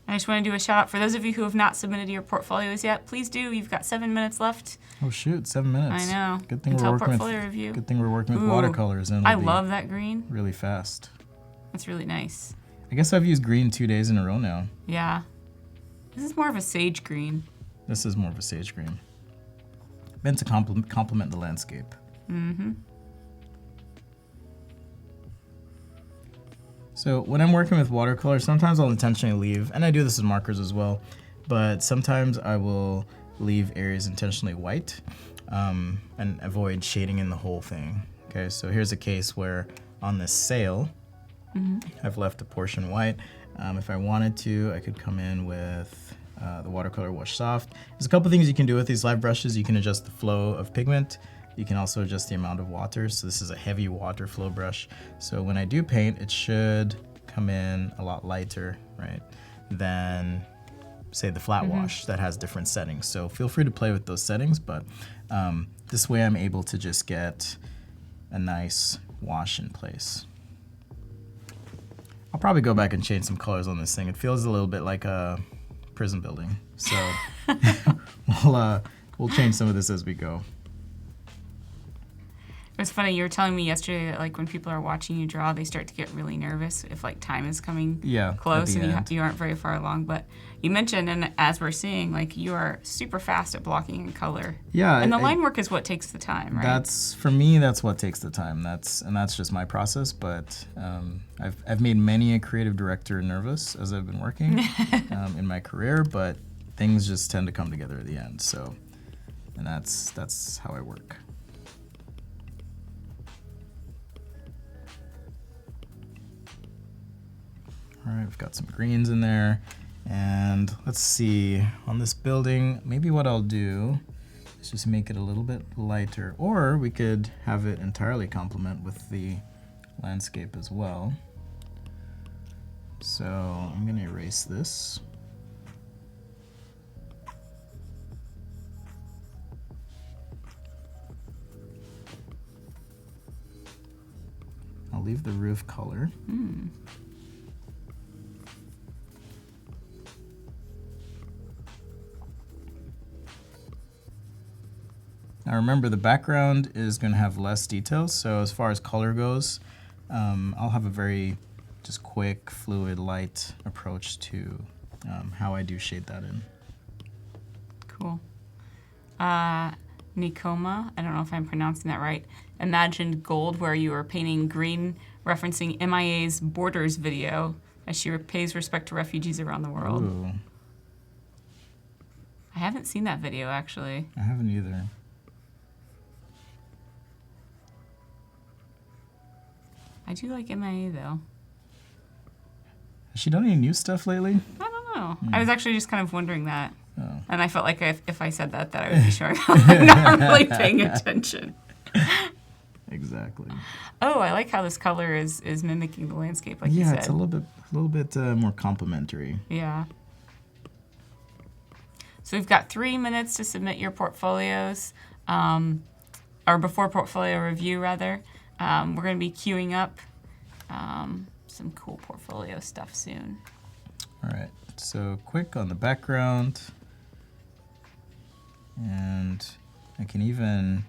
I just want to do a shout out for those of you who have not submitted your portfolios yet. Please do. You've got 7 minutes left. Oh shoot, 7 minutes. I know. Good thing Until we're working portfolio with. review. Good thing we're working with Ooh, watercolors, and I love that green. Really fast. That's really nice. I guess I've used green 2 days in a row now. Yeah. This is more of a sage green. This is more of a sage green. Meant to complement the landscape. Mm-hmm. So when I'm working with watercolor, sometimes I'll intentionally leave, and I do this with markers as well, but sometimes I will leave areas intentionally white and avoid shading in the whole thing. Okay, so here's a case where on this sail, I've left a portion white. If I wanted to, I could come in with the watercolor wash soft. There's a couple things you can do with these live brushes. You can adjust the flow of pigment. You can also adjust the amount of water. So this is a heavy water flow brush. So when I do paint, it should come in a lot lighter, right, than say the flat wash that has different settings. So feel free to play with those settings, but this way I'm able to just get a nice wash in place. I'll probably go back and change some colors on this thing. It feels a little bit like a prison building. So we'll change some of this as we go. It was funny, you were telling me yesterday that like when people are watching you draw, they start to get really nervous if like time is coming close and you aren't very far along. But you mentioned, and as we're seeing, like you are super fast at blocking in color. Yeah. And the line work is what takes the time, right? For me, that's what takes the time. That's just my process. But I've made many a creative director nervous as I've been working in my career, but things just tend to come together at the end. So, and that's how I work. All right, we've got some greens in there. And let's see, on this building, maybe what I'll do is just make it a little bit lighter, or we could have it entirely complement with the landscape as well. So I'm gonna erase this. I'll leave the roof color. Now remember, the background is going to have less details, so as far as color goes, I'll have a very just quick, fluid, light approach to how I do shade that in. Cool. Nikoma, I don't know if I'm pronouncing that right, imagined gold, where you are painting green, referencing MIA's Borders video as she pays respect to refugees around the world. Ooh. I haven't seen that video, actually. I haven't either. I do like MIA, though. Has she done any new stuff lately? I don't know. I was actually just kind of wondering that. Oh. And I felt like if I said that I would be showing I'm not really paying attention. Exactly. Oh, I like how this color is mimicking the landscape, like you said. Yeah, it's a little bit more complementary. Yeah. So we've got 3 minutes to submit your portfolios, or before portfolio review, rather. We're going to be queuing up some cool portfolio stuff soon. All right, so quick on the background. And I can even,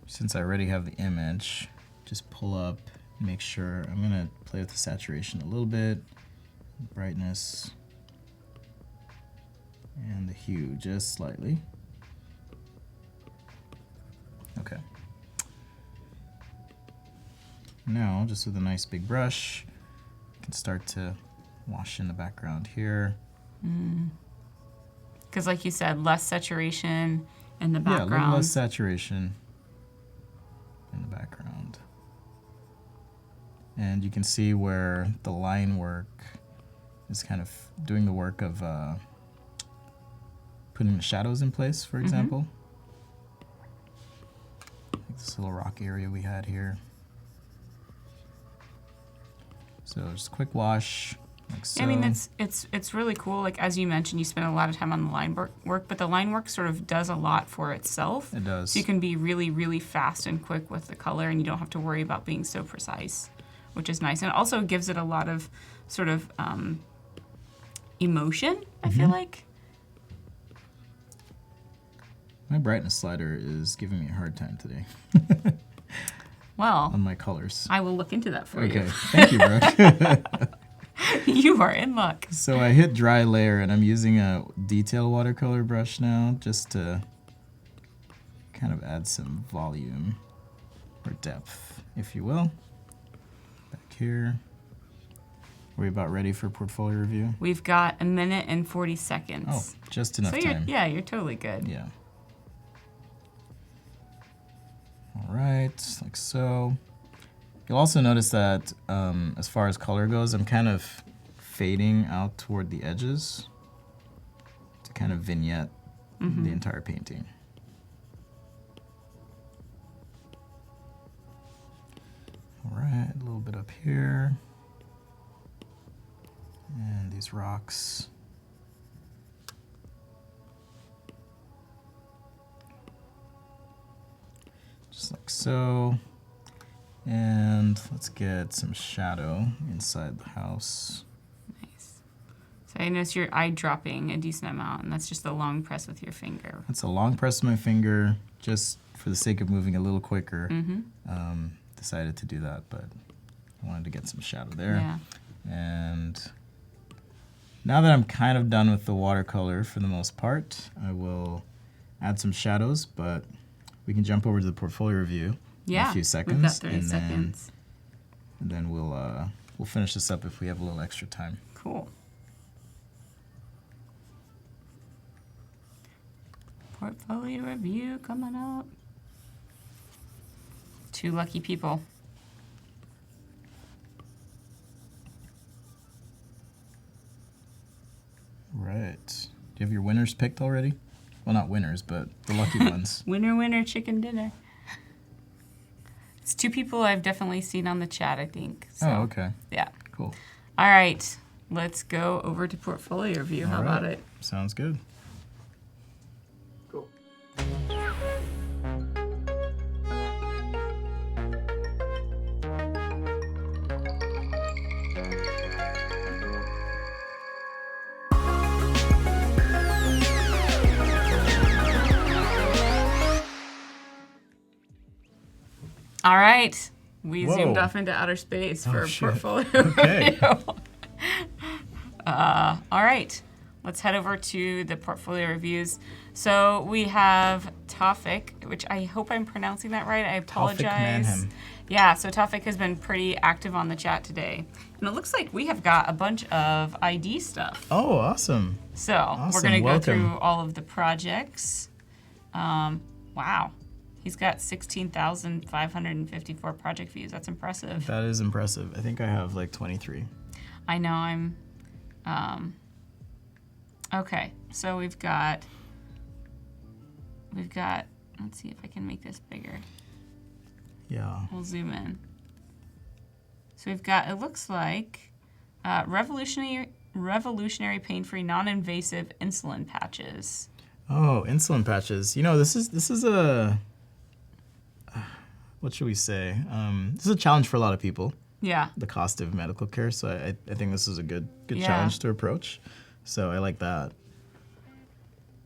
since I already have the image, just pull up, make sure. I'm going to play with the saturation a little bit, brightness, and the hue just slightly. Okay. Now, just with a nice big brush, I can start to wash in the background here. Because like you said, less saturation in the background. Yeah, a little less saturation in the background. And you can see where the line work is kind of doing the work of putting the shadows in place, for example. Like this little rock area we had here. So just a quick wash, like so. I mean, it's really cool. Like, as you mentioned, you spend a lot of time on the line work, but the line work sort of does a lot for itself. It does. So you can be really, really fast and quick with the color, and you don't have to worry about being so precise, which is nice. And it also gives it a lot of sort of emotion, I feel like. My brightness slider is giving me a hard time today Well, on my colors. I will look into that for Okay, you. thank you, Brooke. You are in luck. So I hit dry layer, and I'm using a detail watercolor brush now just to kind of add some volume or depth, if you will. Back here. Are we about ready for portfolio review? We've got 1 minute and 40 seconds. Oh, just enough time. You're totally good. Yeah. All right, like so. You'll also notice that as far as color goes, I'm kind of fading out toward the edges to kind of vignette the entire painting. All right, a little bit up here. And these rocks. Just like so. And let's get some shadow inside the house. Nice. So I notice you're eye dropping a decent amount, and that's just a long press with your finger. That's a long press of my finger, just for the sake of moving a little quicker. Decided to do that, but I wanted to get some shadow there. Yeah. And now that I'm kind of done with the watercolor for the most part, I will add some shadows, but we can jump over to the portfolio review in a few seconds. We've got 30 seconds. And then we'll finish this up if we have a little extra time. Cool. Portfolio review coming up. 2 lucky people. Right. Do you have your winners picked already? Well, not winners, but the lucky ones. Winner, winner, chicken dinner. It's 2 people I've definitely seen on the chat, I think. So, Oh, okay. Yeah. Cool. All right. Let's go over to portfolio review. How about it? Sounds good. Cool. All right. We Whoa. zoomed off into outer space for shit. portfolio Okay. review. All right. let's head over to the portfolio reviews. So we have Tawfik, which I hope I'm pronouncing that right. I apologize. Tawfik Manham. Yeah, so Tawfik has been pretty active on the chat today. And it looks like we have got a bunch of ID stuff. Oh, awesome. So Awesome. we're going to go Welcome. through all of the projects. Wow. He's got 16,554 project views. That's impressive. That is impressive. I think I have like 23. I know I'm... okay, so we've got... Let's see if I can make this bigger. Yeah. We'll zoom in. So we've got, it looks like, revolutionary pain-free, non-invasive insulin patches. Oh, insulin patches. You know, this is a... What should we say? This is a challenge for a lot of people. Yeah. The cost of medical care. So I think this is a good Yeah. challenge to approach. So I like that.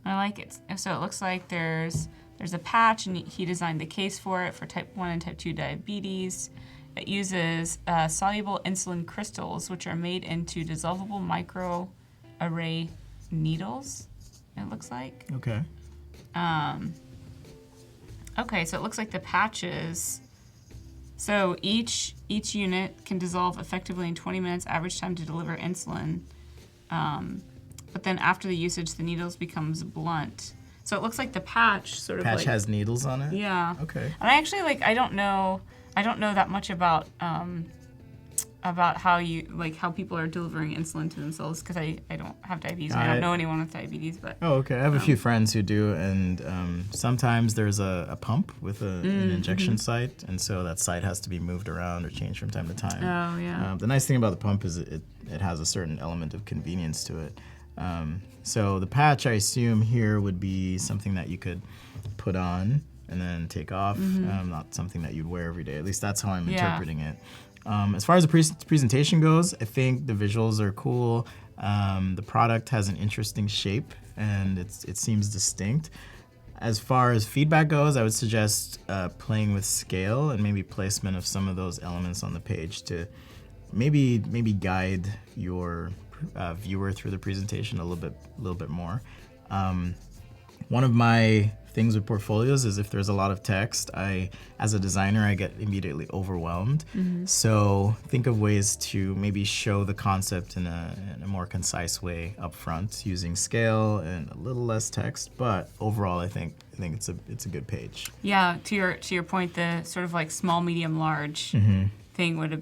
I like it. So it looks like there's a patch, and he designed the case for it for type 1 and type 2 diabetes. It uses soluble insulin crystals, which are made into dissolvable microarray needles, it looks like. Okay. Okay, so it looks like the patches. So each unit can dissolve effectively in 20 minutes, average time to deliver insulin. But then after the usage, the needles becomes blunt. So it looks like the patch sort of Patch like, has needles on it? yeah. Okay. And I actually I don't know that much about how how people are delivering insulin to themselves, because I don't have diabetes. And I don't know anyone with diabetes, but Oh, okay. I have a few friends who do, and sometimes there's a pump with an injection site, and so that site has to be moved around or changed from time to time. oh yeah. The nice thing about the pump is it has a certain element of convenience to it. So the patch, I assume, here would be something that you could put on and then take off, not something that you'd wear every day. At least that's how I'm interpreting it. As far as the presentation goes, I think the visuals are cool. The product has an interesting shape, and it seems distinct. As far as feedback goes, I would suggest playing with scale and maybe placement of some of those elements on the page to maybe guide your viewer through the presentation a little bit more. One of my things with portfolios is if there's a lot of text, as a designer, I get immediately overwhelmed. So think of ways to maybe show the concept in a more concise way up front, using scale and a little less text. But overall, I think it's a good page. Yeah, to your point, the sort of like small, medium, large thing would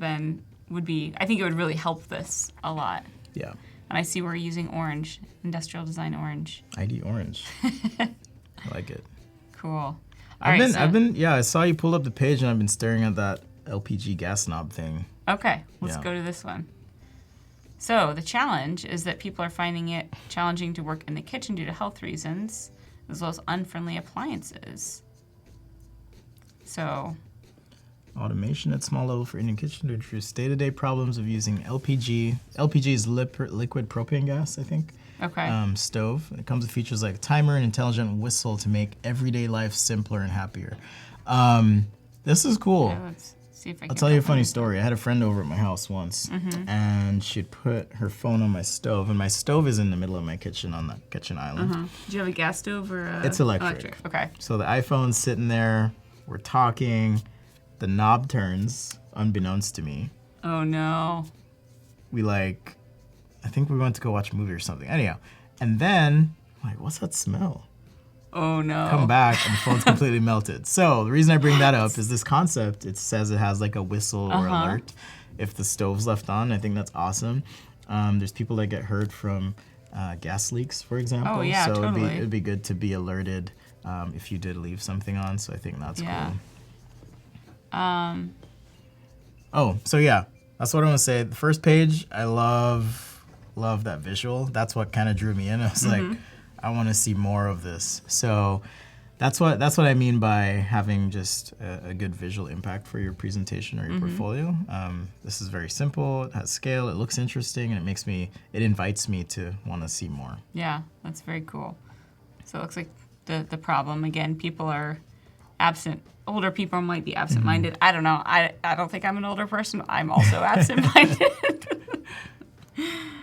be. I think it would really help this a lot. Yeah. And I see we're using orange, industrial design orange. ID orange. I like it. Cool. I saw you pull up the page, and I've been staring at that LPG gas knob thing. Okay, let's Yeah. go to this one. So the challenge is that people are finding it challenging to work in the kitchen due to health reasons, as well as unfriendly appliances. So Automation at small level for Indian kitchen to introduce day-to-day problems of using LPG. LPG is liquid propane gas, I think. okay. Stove. It comes with features like a timer and intelligent whistle to make everyday life simpler and happier. This is cool. Okay, let's see if I can. I'll tell you a open funny this. story. I had a friend over at my house once, and she'd put her phone on my stove, and my stove is in the middle of my kitchen on the kitchen island. Do you have a gas stove or a... It's electric. Okay. So the iPhone's sitting there, we're talking, the knob turns, unbeknownst to me. Oh no. I think we went to go watch a movie or something. Anyhow, and then, I'm like, what's that smell? Oh no. Come back, and the phone's completely melted. So the reason I bring that up is this concept. It says it has like a whistle or alert if the stove's left on. I think that's awesome. There's people that get hurt from gas leaks, for example. Oh, yeah, so totally. it'd be good to be alerted if you did leave something on. So I think that's Yeah. cool. Oh, so yeah, that's what I want to say. The first page, I love that visual. That's what kind of drew me in. I was like, I want to see more of this. So that's what I mean by having just a good visual impact for your presentation or your portfolio. This is very simple. It has scale. It looks interesting, and it invites me to want to see more. Yeah, that's very cool. So it looks like the problem, again, people are absent. Older people might be absent-minded. I don't know. I don't think I'm an older person. I'm also absent-minded.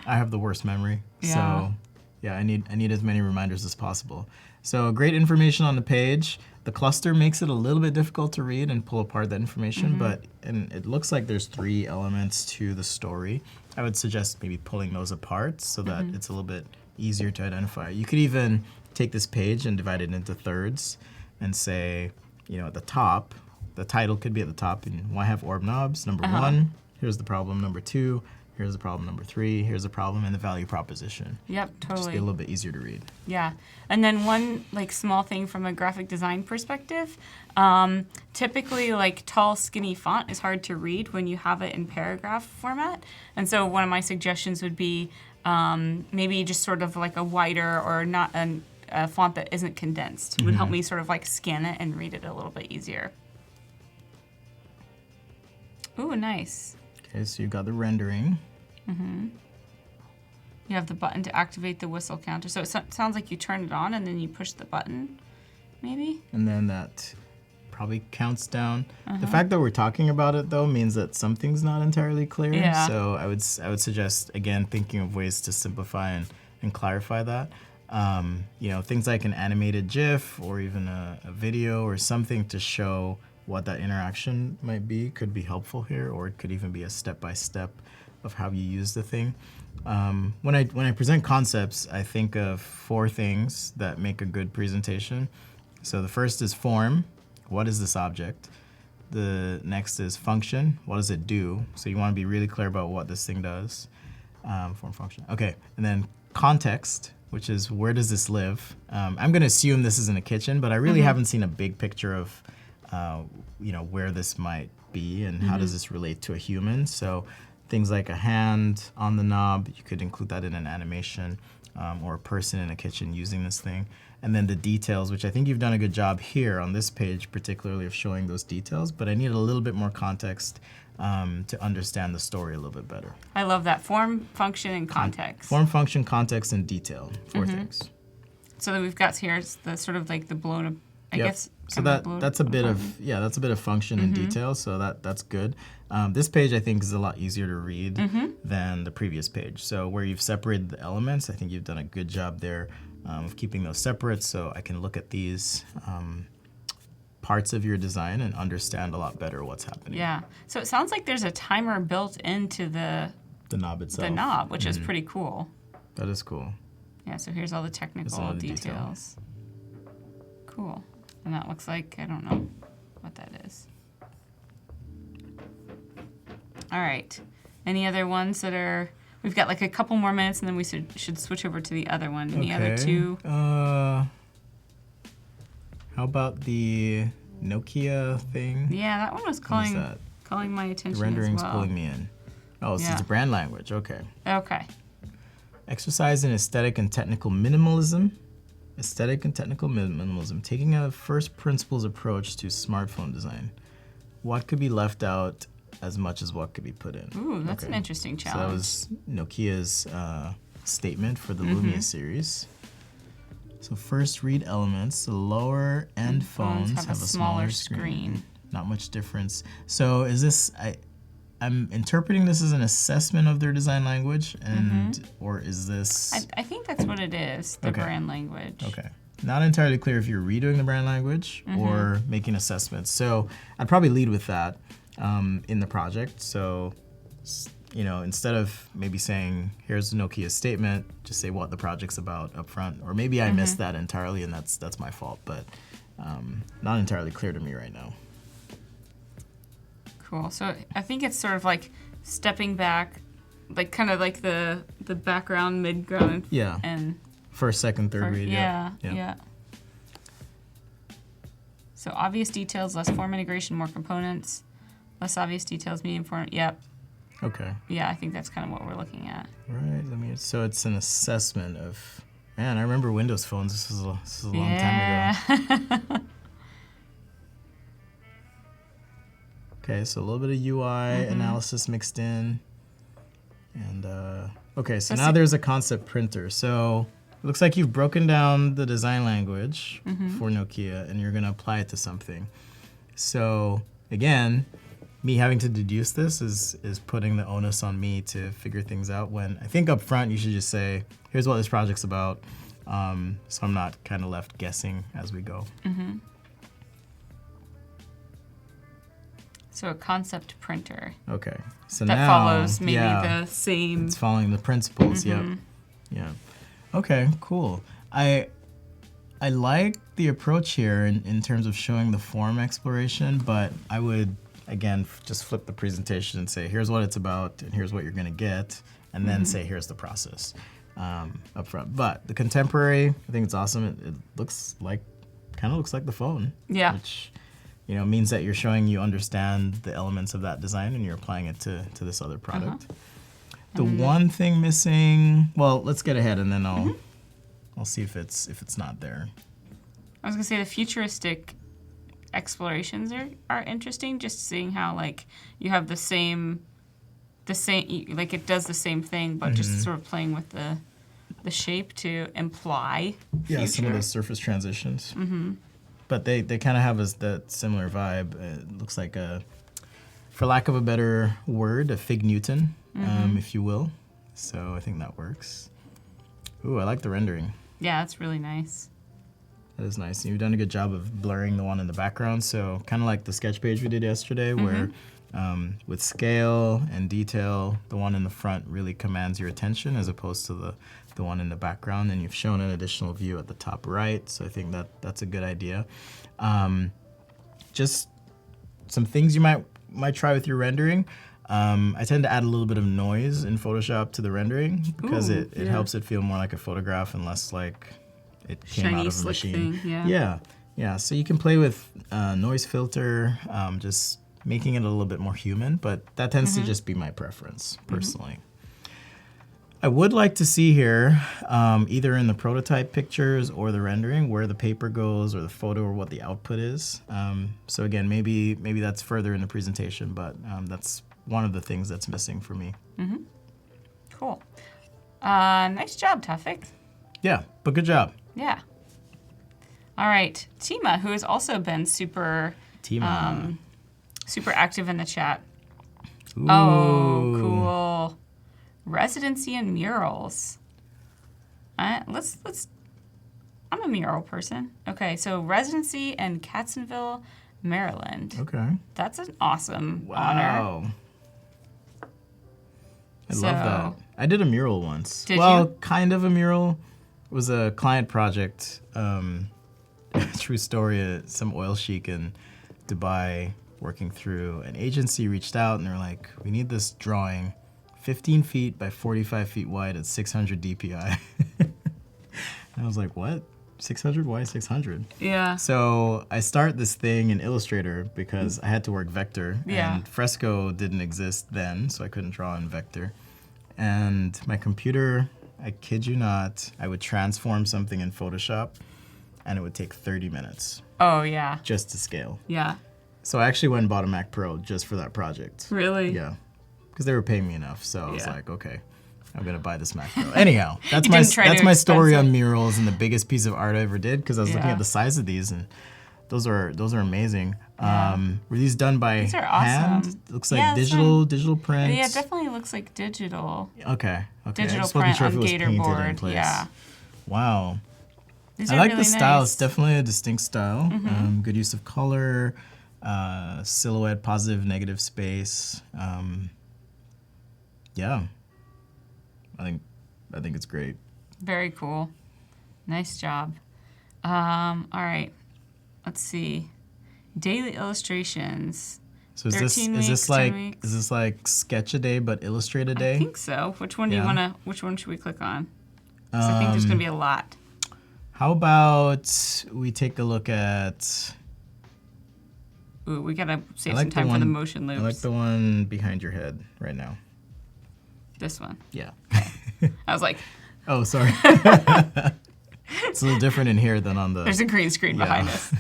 I have the worst memory, Yeah. so Yeah, I need as many reminders as possible. So great information on the page. The cluster makes it a little bit difficult to read and pull apart that information, and it looks like there's 3 elements to the story. I would suggest maybe pulling those apart so that it's a little bit easier to identify. You could even take this page and divide it into thirds and say, at the top, the title could be at the top, and why have orb knobs? Number 1, here's the problem. Number 2, here's the problem. Number 3, here's the problem, and the value proposition. Yep, totally. Just be a little bit easier to read. Yeah, and then one small thing from a graphic design perspective, typically tall, skinny font is hard to read when you have it in paragraph format. And so one of my suggestions would be maybe just sort of a wider or not a font that isn't condensed. It would help me sort of scan it and read it a little bit easier. Ooh, nice. Okay, so you've got the rendering. You have the button to activate the whistle counter. So it sounds like you turn it on and then you push the button, maybe? And then that probably counts down. The fact that we're talking about it, though, means that something's not entirely clear. Yeah. So I would suggest, again, thinking of ways to simplify and clarify that. Things like an animated GIF or even a video or something to show what that interaction might be could be helpful here, or it could even be a step-by-step of how you use the thing. When I present concepts, I think of 4 things that make a good presentation. So the first is form. What is this object? The next is function. What does it do? So you want to be really clear about what this thing does. Form, function. Okay, and then context, which is where does this live? I'm going to assume this is in a kitchen, but I really haven't seen a big picture of where this might be and how does this relate to a human. So things like a hand on the knob, you could include that in an animation, or a person in a kitchen using this thing. And then the details, which I think you've done a good job here on this page, particularly of showing those details, but I need a little bit more context to understand the story a little bit better. I love that. Form, function, and context. Form, function, context, and detail. 4 things. So then we've got here the sort of the blown up, I guess. So that's a bit of function and detail. So that's good. This page I think is a lot easier to read than the previous page. So where you've separated the elements, I think you've done a good job there of keeping those separate. So I can look at these parts of your design and understand a lot better what's happening. Yeah. So it sounds like there's a timer built into the knob itself. The knob, which is pretty cool. That is cool. Yeah. So here's all the technical details. Cool. And that looks like, I don't know what that is. All right. Any other ones that are, we've got a couple more minutes and then we should switch over to the other one. Any other 2? How about the Nokia thing? Yeah, that one was calling my attention The rendering's as well. pulling me in. Oh, so it's a brand language. Okay. Okay. Exercise in aesthetic and technical minimalism. Aesthetic and technical minimalism, taking a first principles approach to smartphone design. What could be left out as much as what could be put in? Ooh, that's an interesting challenge. So that was Nokia's statement for the Lumia series. So first read elements. The lower end phones have a smaller screen. Not much difference. So is this, I'm interpreting this as an assessment of their design language, and or is this? I think that's what it is, the brand language. Okay. Not entirely clear if you're redoing the brand language or making assessments. So I'd probably lead with that in the project. So, instead of maybe saying, here's Nokia's statement, just say what the project's about up front. Or maybe I missed that entirely and that's my fault, but not entirely clear to me right now. Cool. So I think it's sort of stepping back, kind of the background, mid-ground. Yeah. And first, second, third read. Yeah. So obvious details, less form integration, more components. Less obvious details, medium form. Yep. Okay. Yeah, I think that's kind of what we're looking at. Right. So it's an assessment of. Man, I remember Windows phones. This is a long time ago. Okay, so a little bit of UI analysis mixed in. And, okay, so now there's a concept printer. So it looks like you've broken down the design language for Nokia, and you're going to apply it to something. So, again, me having to deduce this is putting the onus on me to figure things out, when I think up front you should just say, here's what this project's about, so I'm not kind of left guessing as we go. Mm-hmm. So a concept printer. Okay. So that now, follows maybe the same. It's following the principles. Mm-hmm. Yep. Yeah. Okay. Cool. I like the approach here in terms of showing the form exploration, but I would again just flip the presentation and say, here's what it's about, and here's what you're gonna get, and then say, here's the process up front. But the contemporary, I think it's awesome. It looks like, kind of looks like the phone. Yeah. Which, you know, means that you're showing you understand the elements of that design and you're applying it to this other product. The one thing missing, well, let's get ahead and then I'll see if it's not there. I was gonna say the futuristic explorations are interesting. Just seeing how like you have the same like it does the same thing, but just sort of playing with the shape to imply future. Some of those surface transitions. But they kind of have that similar vibe. It looks like for lack of a better word, a Fig Newton, if you will. So I think that works. Ooh, I like the rendering. Yeah, that's really nice. That is nice. You've done a good job of blurring the one in the background. So kind of like the sketch page we did yesterday, where with scale and detail, the one in the front really commands your attention as opposed to the one in the background. And you've shown an additional view at the top right. So I think that's a good idea. Just some things you might try with your rendering. I tend to add a little bit of noise in Photoshop to the rendering because it helps it feel more like a photograph and less like it came shiny, out of a slick machine. thing, Yeah. So you can play with noise filter, just making it a little bit more human, but that tends to just be my preference personally. I would like to see here, either in the prototype pictures or the rendering, where the paper goes or the photo or what the output is. So again, maybe that's further in the presentation, but that's one of the things that's missing for me. Cool. Nice job, Tawfik. Yeah, but good job. Yeah. All right, Tima, who has also been super active in the chat. Ooh. Oh, cool. Residency and murals. Let's. I'm a mural person. Okay, so residency in Catsonville, Maryland. Okay. That's an awesome honor. Wow. I love that. I did a mural once. Did well, you? Kind of a mural. It was a client project. True story. Some oil sheik in Dubai working through an agency reached out and they're like, we need this drawing 15 feet by 45 feet wide at 600 DPI. And I was like, what? 600? Why 600? Yeah. So I start this thing in Illustrator because I had to work vector. Yeah. And Fresco didn't exist then, so I couldn't draw in vector. And my computer, I kid you not, I would transform something in Photoshop and it would take 30 minutes. Oh, yeah. Just to scale. Yeah. So I actually went and bought a Mac Pro just for that project. Really? Yeah. Because they were paying me enough, so I was Yeah. like, okay, I'm gonna buy this Mac Pro. Anyhow, that's You didn't try that's to my story expense it. on murals and the biggest piece of art I ever did because I was looking Yeah. at the size of these and those are amazing. Yeah. Were these done by These are hand? awesome. It looks like Yeah, this digital print. Yeah, it definitely looks like digital. Okay. I Digital just wasn't print sure if on it was gator painted in board. place. Yeah. Wow. These I are like really the style. nice. It's definitely a distinct style. Good use of color, silhouette, positive, negative space. Yeah. I think it's great. Very cool. Nice job. All right. Let's see. Daily illustrations. So is 13 this weeks, 10 like weeks. is this like sketch a day but illustrate a day? I think so. Which one do you Yeah. wanna? Which one should we click on? 'Cause I think there's gonna be a lot. How about we take a look at Ooh, we gotta save I like some time the for the one- motion loops. I like the one behind your head right now. This one. Yeah. I was like, Oh, sorry. It's a little different in here than on the there's a green screen Yeah. behind us.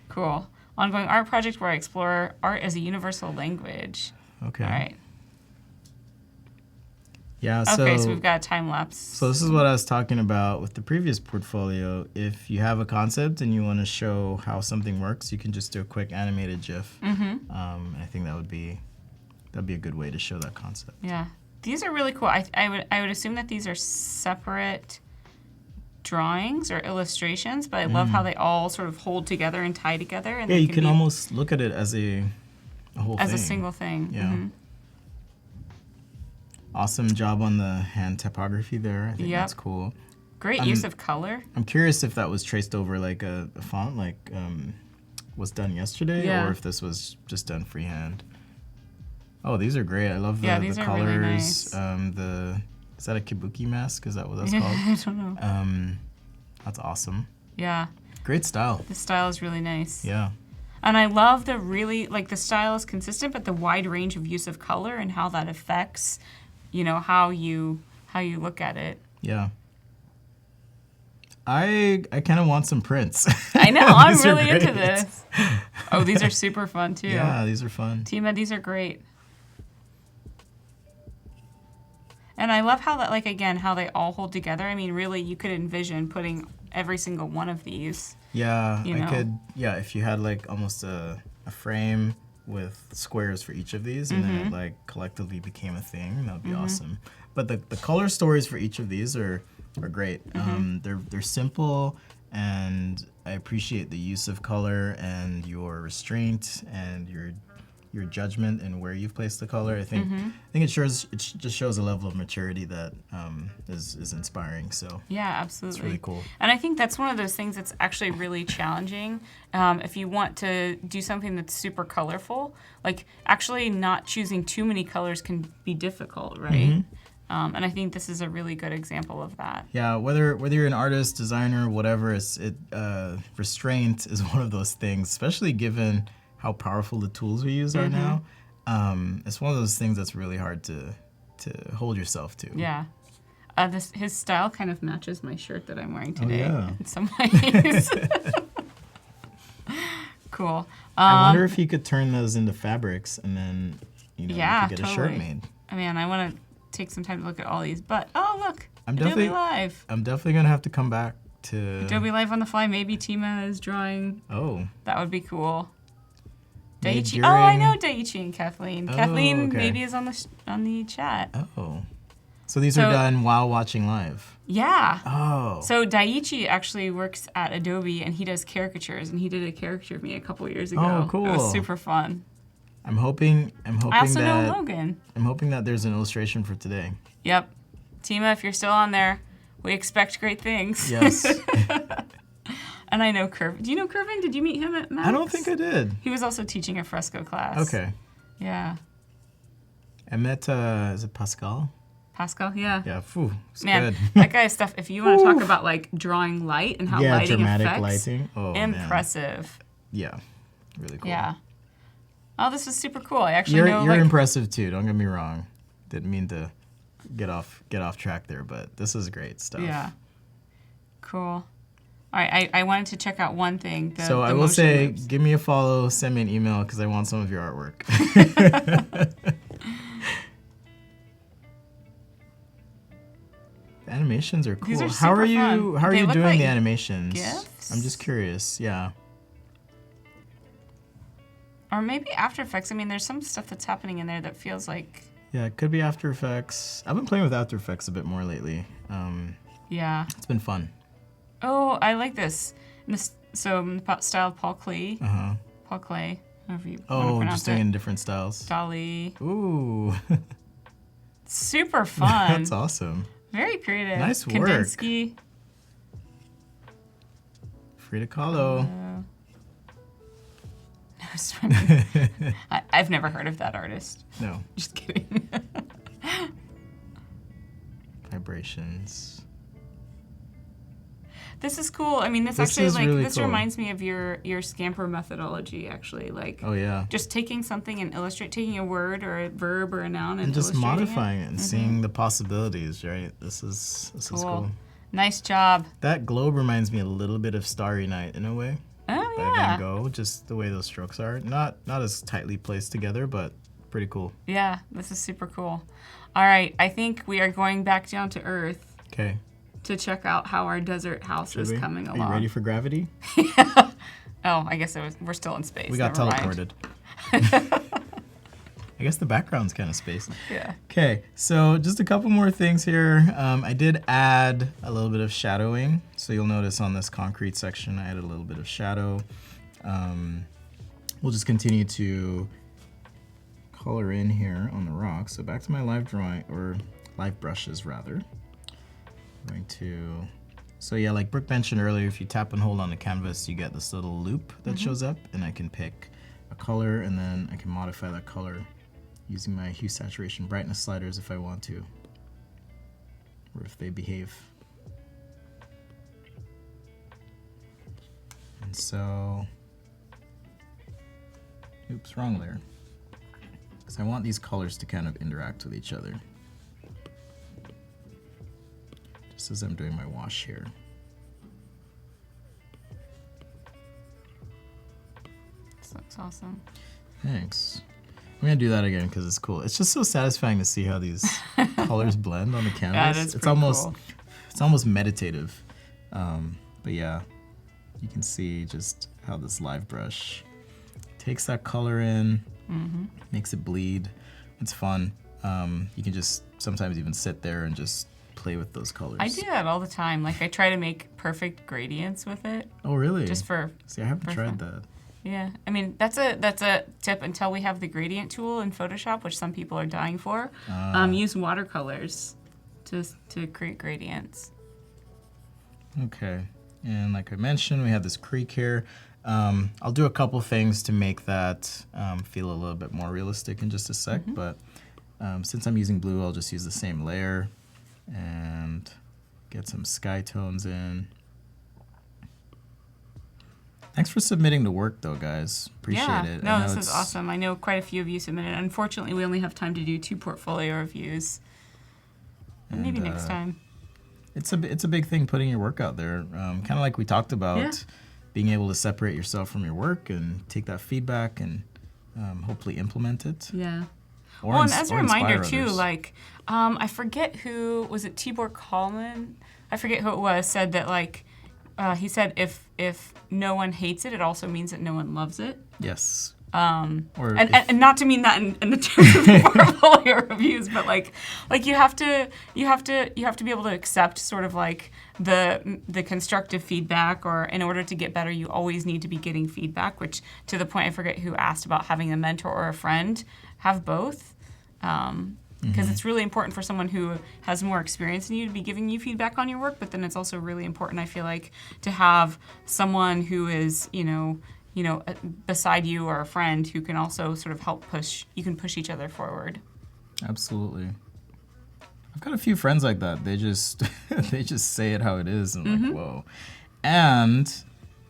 Cool. Ongoing art project where I explore art as a universal language. Okay. All right. Yeah, so, Okay, so we've got a time lapse. So this is what I was talking about with the previous portfolio. If you have a concept and you want to show how something works, you can just do a quick animated GIF. I think that'd be a good way to show that concept. Yeah, these are really cool. I would assume that these are separate drawings or illustrations, but I love how they all sort of hold together and tie together. And Yeah, you can almost look at it as a whole thing. As a single thing. Yeah. Awesome job on the hand typography there. I think that's cool. Great use of color. I'm curious if that was traced over like a font, like was done yesterday, or if this was just done freehand. Oh, these are great. I love the colors. Really nice. Is that a kabuki mask? Is that what that's called? I don't know. That's awesome. Yeah. Great style. The style is really nice. Yeah. And I love the style is consistent, but the wide range of use of color and how that affects, how you look at it. Yeah. I kind of want some prints. I know. I'm really into this. Oh, these are super fun too. Yeah, these are fun. Tima, these are great. And I love how how they all hold together. I mean, really, you could envision putting every single one of these. Yeah, I could. Yeah, if you had like almost a frame with squares for each of these, and then it like collectively became a thing, that would be awesome. But the color stories for each of these are great. They're simple, and I appreciate the use of color and your restraint and your judgment and where you've placed the color. I think it just shows a level of maturity that is inspiring. So yeah, absolutely, it's really cool. And I think that's one of those things that's actually really challenging. If you want to do something that's super colorful, like actually not choosing too many colors can be difficult, right? And I think this is a really good example of that. Yeah, whether you're an artist, designer, whatever, restraint is one of those things, especially given how powerful the tools we use are now. It's one of those things that's really hard to hold yourself to. Yeah. His style kind of matches my shirt that I'm wearing today in some ways. Cool. I wonder if you could turn those into fabrics and then you could get a shirt made. I mean, I want to take some time to look at all these, but look, Adobe Live. I'm definitely gonna have to come back to Adobe Live on the fly. Maybe Tima is drawing. Oh, that would be cool. Daiichi. Oh, I know Daiichi and Kathleen. Kathleen maybe is on the chat. Oh, so these are done while watching live. Yeah. Oh. So Daiichi actually works at Adobe and he does caricatures, and he did a caricature of me a couple years ago. Oh, cool. It was super fun. I'm hoping I also know Logan. I'm hoping that there's an illustration for today. Yep. Tima, if you're still on there, we expect great things. Yes. And I know Curvin. Do you know Curvin? Did you meet him at Max? I don't think I did. He was also teaching a Fresco class. Okay. Yeah. I met, is it Pascal? Pascal, yeah. Yeah, phew, it's man, good. That guy's stuff, if you want to talk about like drawing light and how lighting dramatic affects, lighting. Oh, impressive. Man. Yeah, really cool. Yeah. Oh, this is super cool. I actually know you're impressive too. Don't get me wrong. Didn't mean to get off track there, but this is great stuff. Yeah. Cool. All right, I wanted to check out one thing. So I will say, give me a follow, send me an email because I want some of your artwork. The animations are cool. These are how are you? fun. How are They you look doing like the animations? GIFs? I'm just curious. Yeah. Or maybe After Effects. I mean, there's some stuff that's happening in there that feels like... Yeah, it could be After Effects. I've been playing with After Effects a bit more lately. Yeah. It's been fun. Oh, I like this. So, style of Paul Klee. Paul Klee. However you want to pronounce just doing it in different styles. Dolly. Ooh. Super fun. That's awesome. Very creative. Nice work. Kandinsky. Frida Kahlo. I've never heard of that artist. No. Just kidding. Vibrations. This is cool. I mean, this actually really this cool. Reminds me of your Scamper methodology. Actually, like just taking something and taking a word or a verb or a noun and just modifying it and seeing the possibilities. Right. This is cool. Nice job. That globe reminds me a little bit of Starry Night in a way. Oh by Van Gogh, just the way those strokes are. Not as tightly placed together, but Pretty cool. Yeah, this is super cool. All right, I think we are going back down to Earth Okay. to check out how our desert house Should is we? coming Are along. you ready for gravity? Oh, I guess we're still in space. We got Never mind. teleported. I guess the background's kind of space. Yeah. Okay, so just a couple more things here. I did add a little bit of shadowing. So you'll notice on this concrete section, I added a little bit of shadow. We'll just continue to color in here on the rock. So back to my live drawing, or live brushes rather. I'm going to, so yeah, like Brooke mentioned earlier, if you tap and hold on the canvas, you get this little loop that shows up, and I can pick a color, and then I can modify that color using my hue, saturation, brightness sliders if I want to, or if they behave. And so, oops, wrong layer. Because I want these colors to kind of interact with each other. Just as I'm doing my wash here. This looks awesome. Thanks. I'm gonna do that again because it's cool. It's just so satisfying to see how these colors blend on the canvas. Yeah, that's it's pretty almost, cool. it's almost meditative. But yeah, you can see just how this live brush takes that color in, makes it bleed. It's fun. You can just sometimes even sit there and just play with those colors. I do that all the time. Like I try to make perfect gradients with it. Oh really? Just for See, I haven't for tried fun. that. Yeah, I mean that's a tip until we have the gradient tool in Photoshop, which some people are dying for. Use watercolors to create gradients. Okay, and like I mentioned, we have this creek here. I'll do a couple things to make that feel a little bit more realistic in just a sec, but since I'm using blue, I'll just use the same layer and get some sky tones in. Thanks for submitting the work, though, guys. Appreciate it. No, this is awesome. I know quite a few of you submitted. Unfortunately, we only have time to do 2 portfolio reviews. But maybe next time. It's a big thing putting your work out there. Kind of like we talked about, being able to separate yourself from your work and take that feedback and hopefully implement it. Yeah. Or Well, and as a reminder too, others. like I forget who was it. Tibor Kalman, I forget who it was. Said that like he said if no one hates it, it also means that no one loves it. Yes. And not to mean that in the terms of portfolio reviews, but like you have to be able to accept sort of like the constructive feedback, or in order to get better, you always need to be getting feedback. Which, to the point, I forget who asked about having a mentor or a friend. Have both, because it's really important for someone who has more experience than you to be giving you feedback on your work. But then it's also really important, I feel like, to have someone who is beside you, or a friend who can also sort of help push. You can push each other forward. Absolutely. I've got a few friends like that. They just they just say it how it is, and like, whoa. And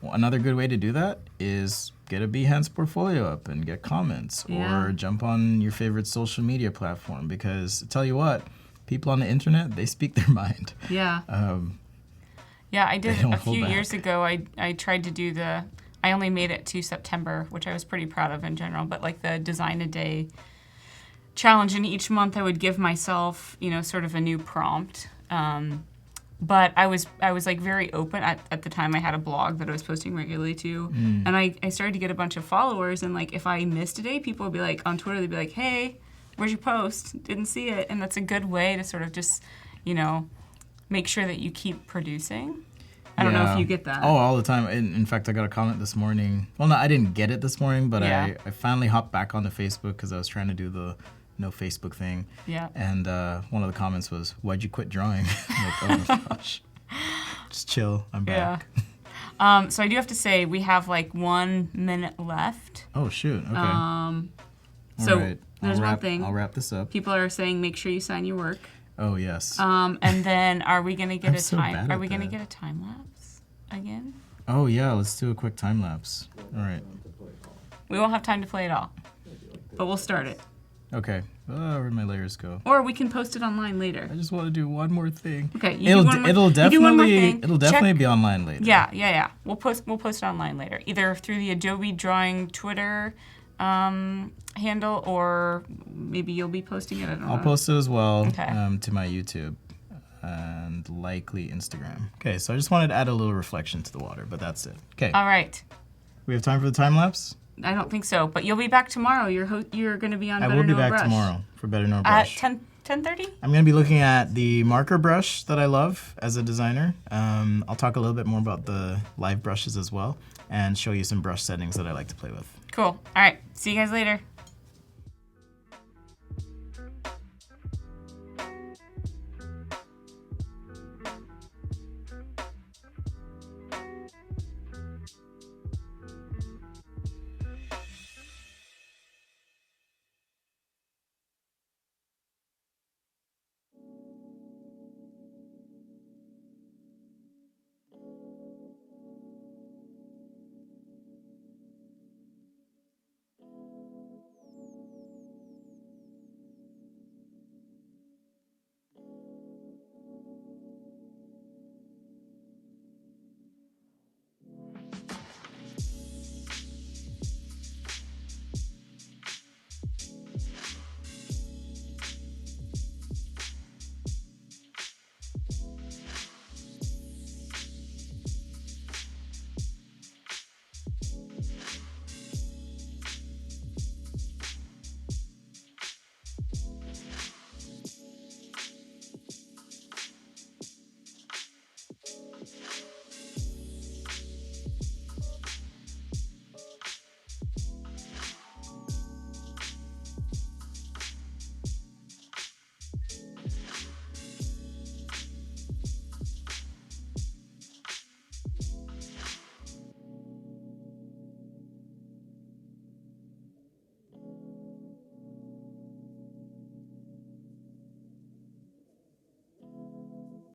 another good way to do that is get a Behance portfolio up and get comments, or jump on your favorite social media platform, because I tell you what, people on the internet, they speak their mind. Yeah. Yeah, I did a few years back. ago. I tried to do I only made it to September, which I was pretty proud of in general, but like the design a day challenge, and each month I would give myself, sort of a new prompt. But I was like very open at the time. I had a blog that I was posting regularly to, and I started to get a bunch of followers. And like if I missed a day, people would be like on Twitter, they'd be like, "Hey, where'd you post? Didn't see it." And that's a good way to sort of just make sure that you keep producing. I don't know if you get that. Oh, all the time. In fact, I got a comment this morning. Well, no, I didn't get it this morning, but I finally hopped back onto Facebook because I was trying to do the no Facebook thing. Yeah. And one of the comments was, "Why'd you quit drawing?" I'm like, oh my gosh. Just chill. I'm back. Yeah. So I do have to say we have like 1 minute left. Oh shoot. Okay. So all right. there's one thing. I'll wrap this up. People are saying make sure you sign your work. Oh yes. And then are we gonna get I'm so bad Are at we gonna that. get a time lapse again? Oh yeah. Let's do a quick time lapse. All right. We won't have time to play it all, but we'll start it. Okay. Where'd my layers go? Or we can post it online later. I just want to do one more thing. Okay. You do one more It'll thing. definitely Check- be online later. Yeah. We'll post it online later, either through the Adobe Drawing Twitter handle, or maybe you'll be posting it? I don't know. I'll post it as well Okay. to my YouTube and likely Instagram. Okay, so I just wanted to add a little reflection to the water, but that's it. Okay, All right. we have time for the time lapse? I don't think so, but you'll be back tomorrow. You're going to be on I Better will be Know a back Brush. tomorrow for Better Know a At Brush. 10:30? I'm going to be looking at the marker brush that I love as a designer. I'll talk a little bit more about the live brushes as well and show you some brush settings that I like to play with. Cool. All right. See you guys later.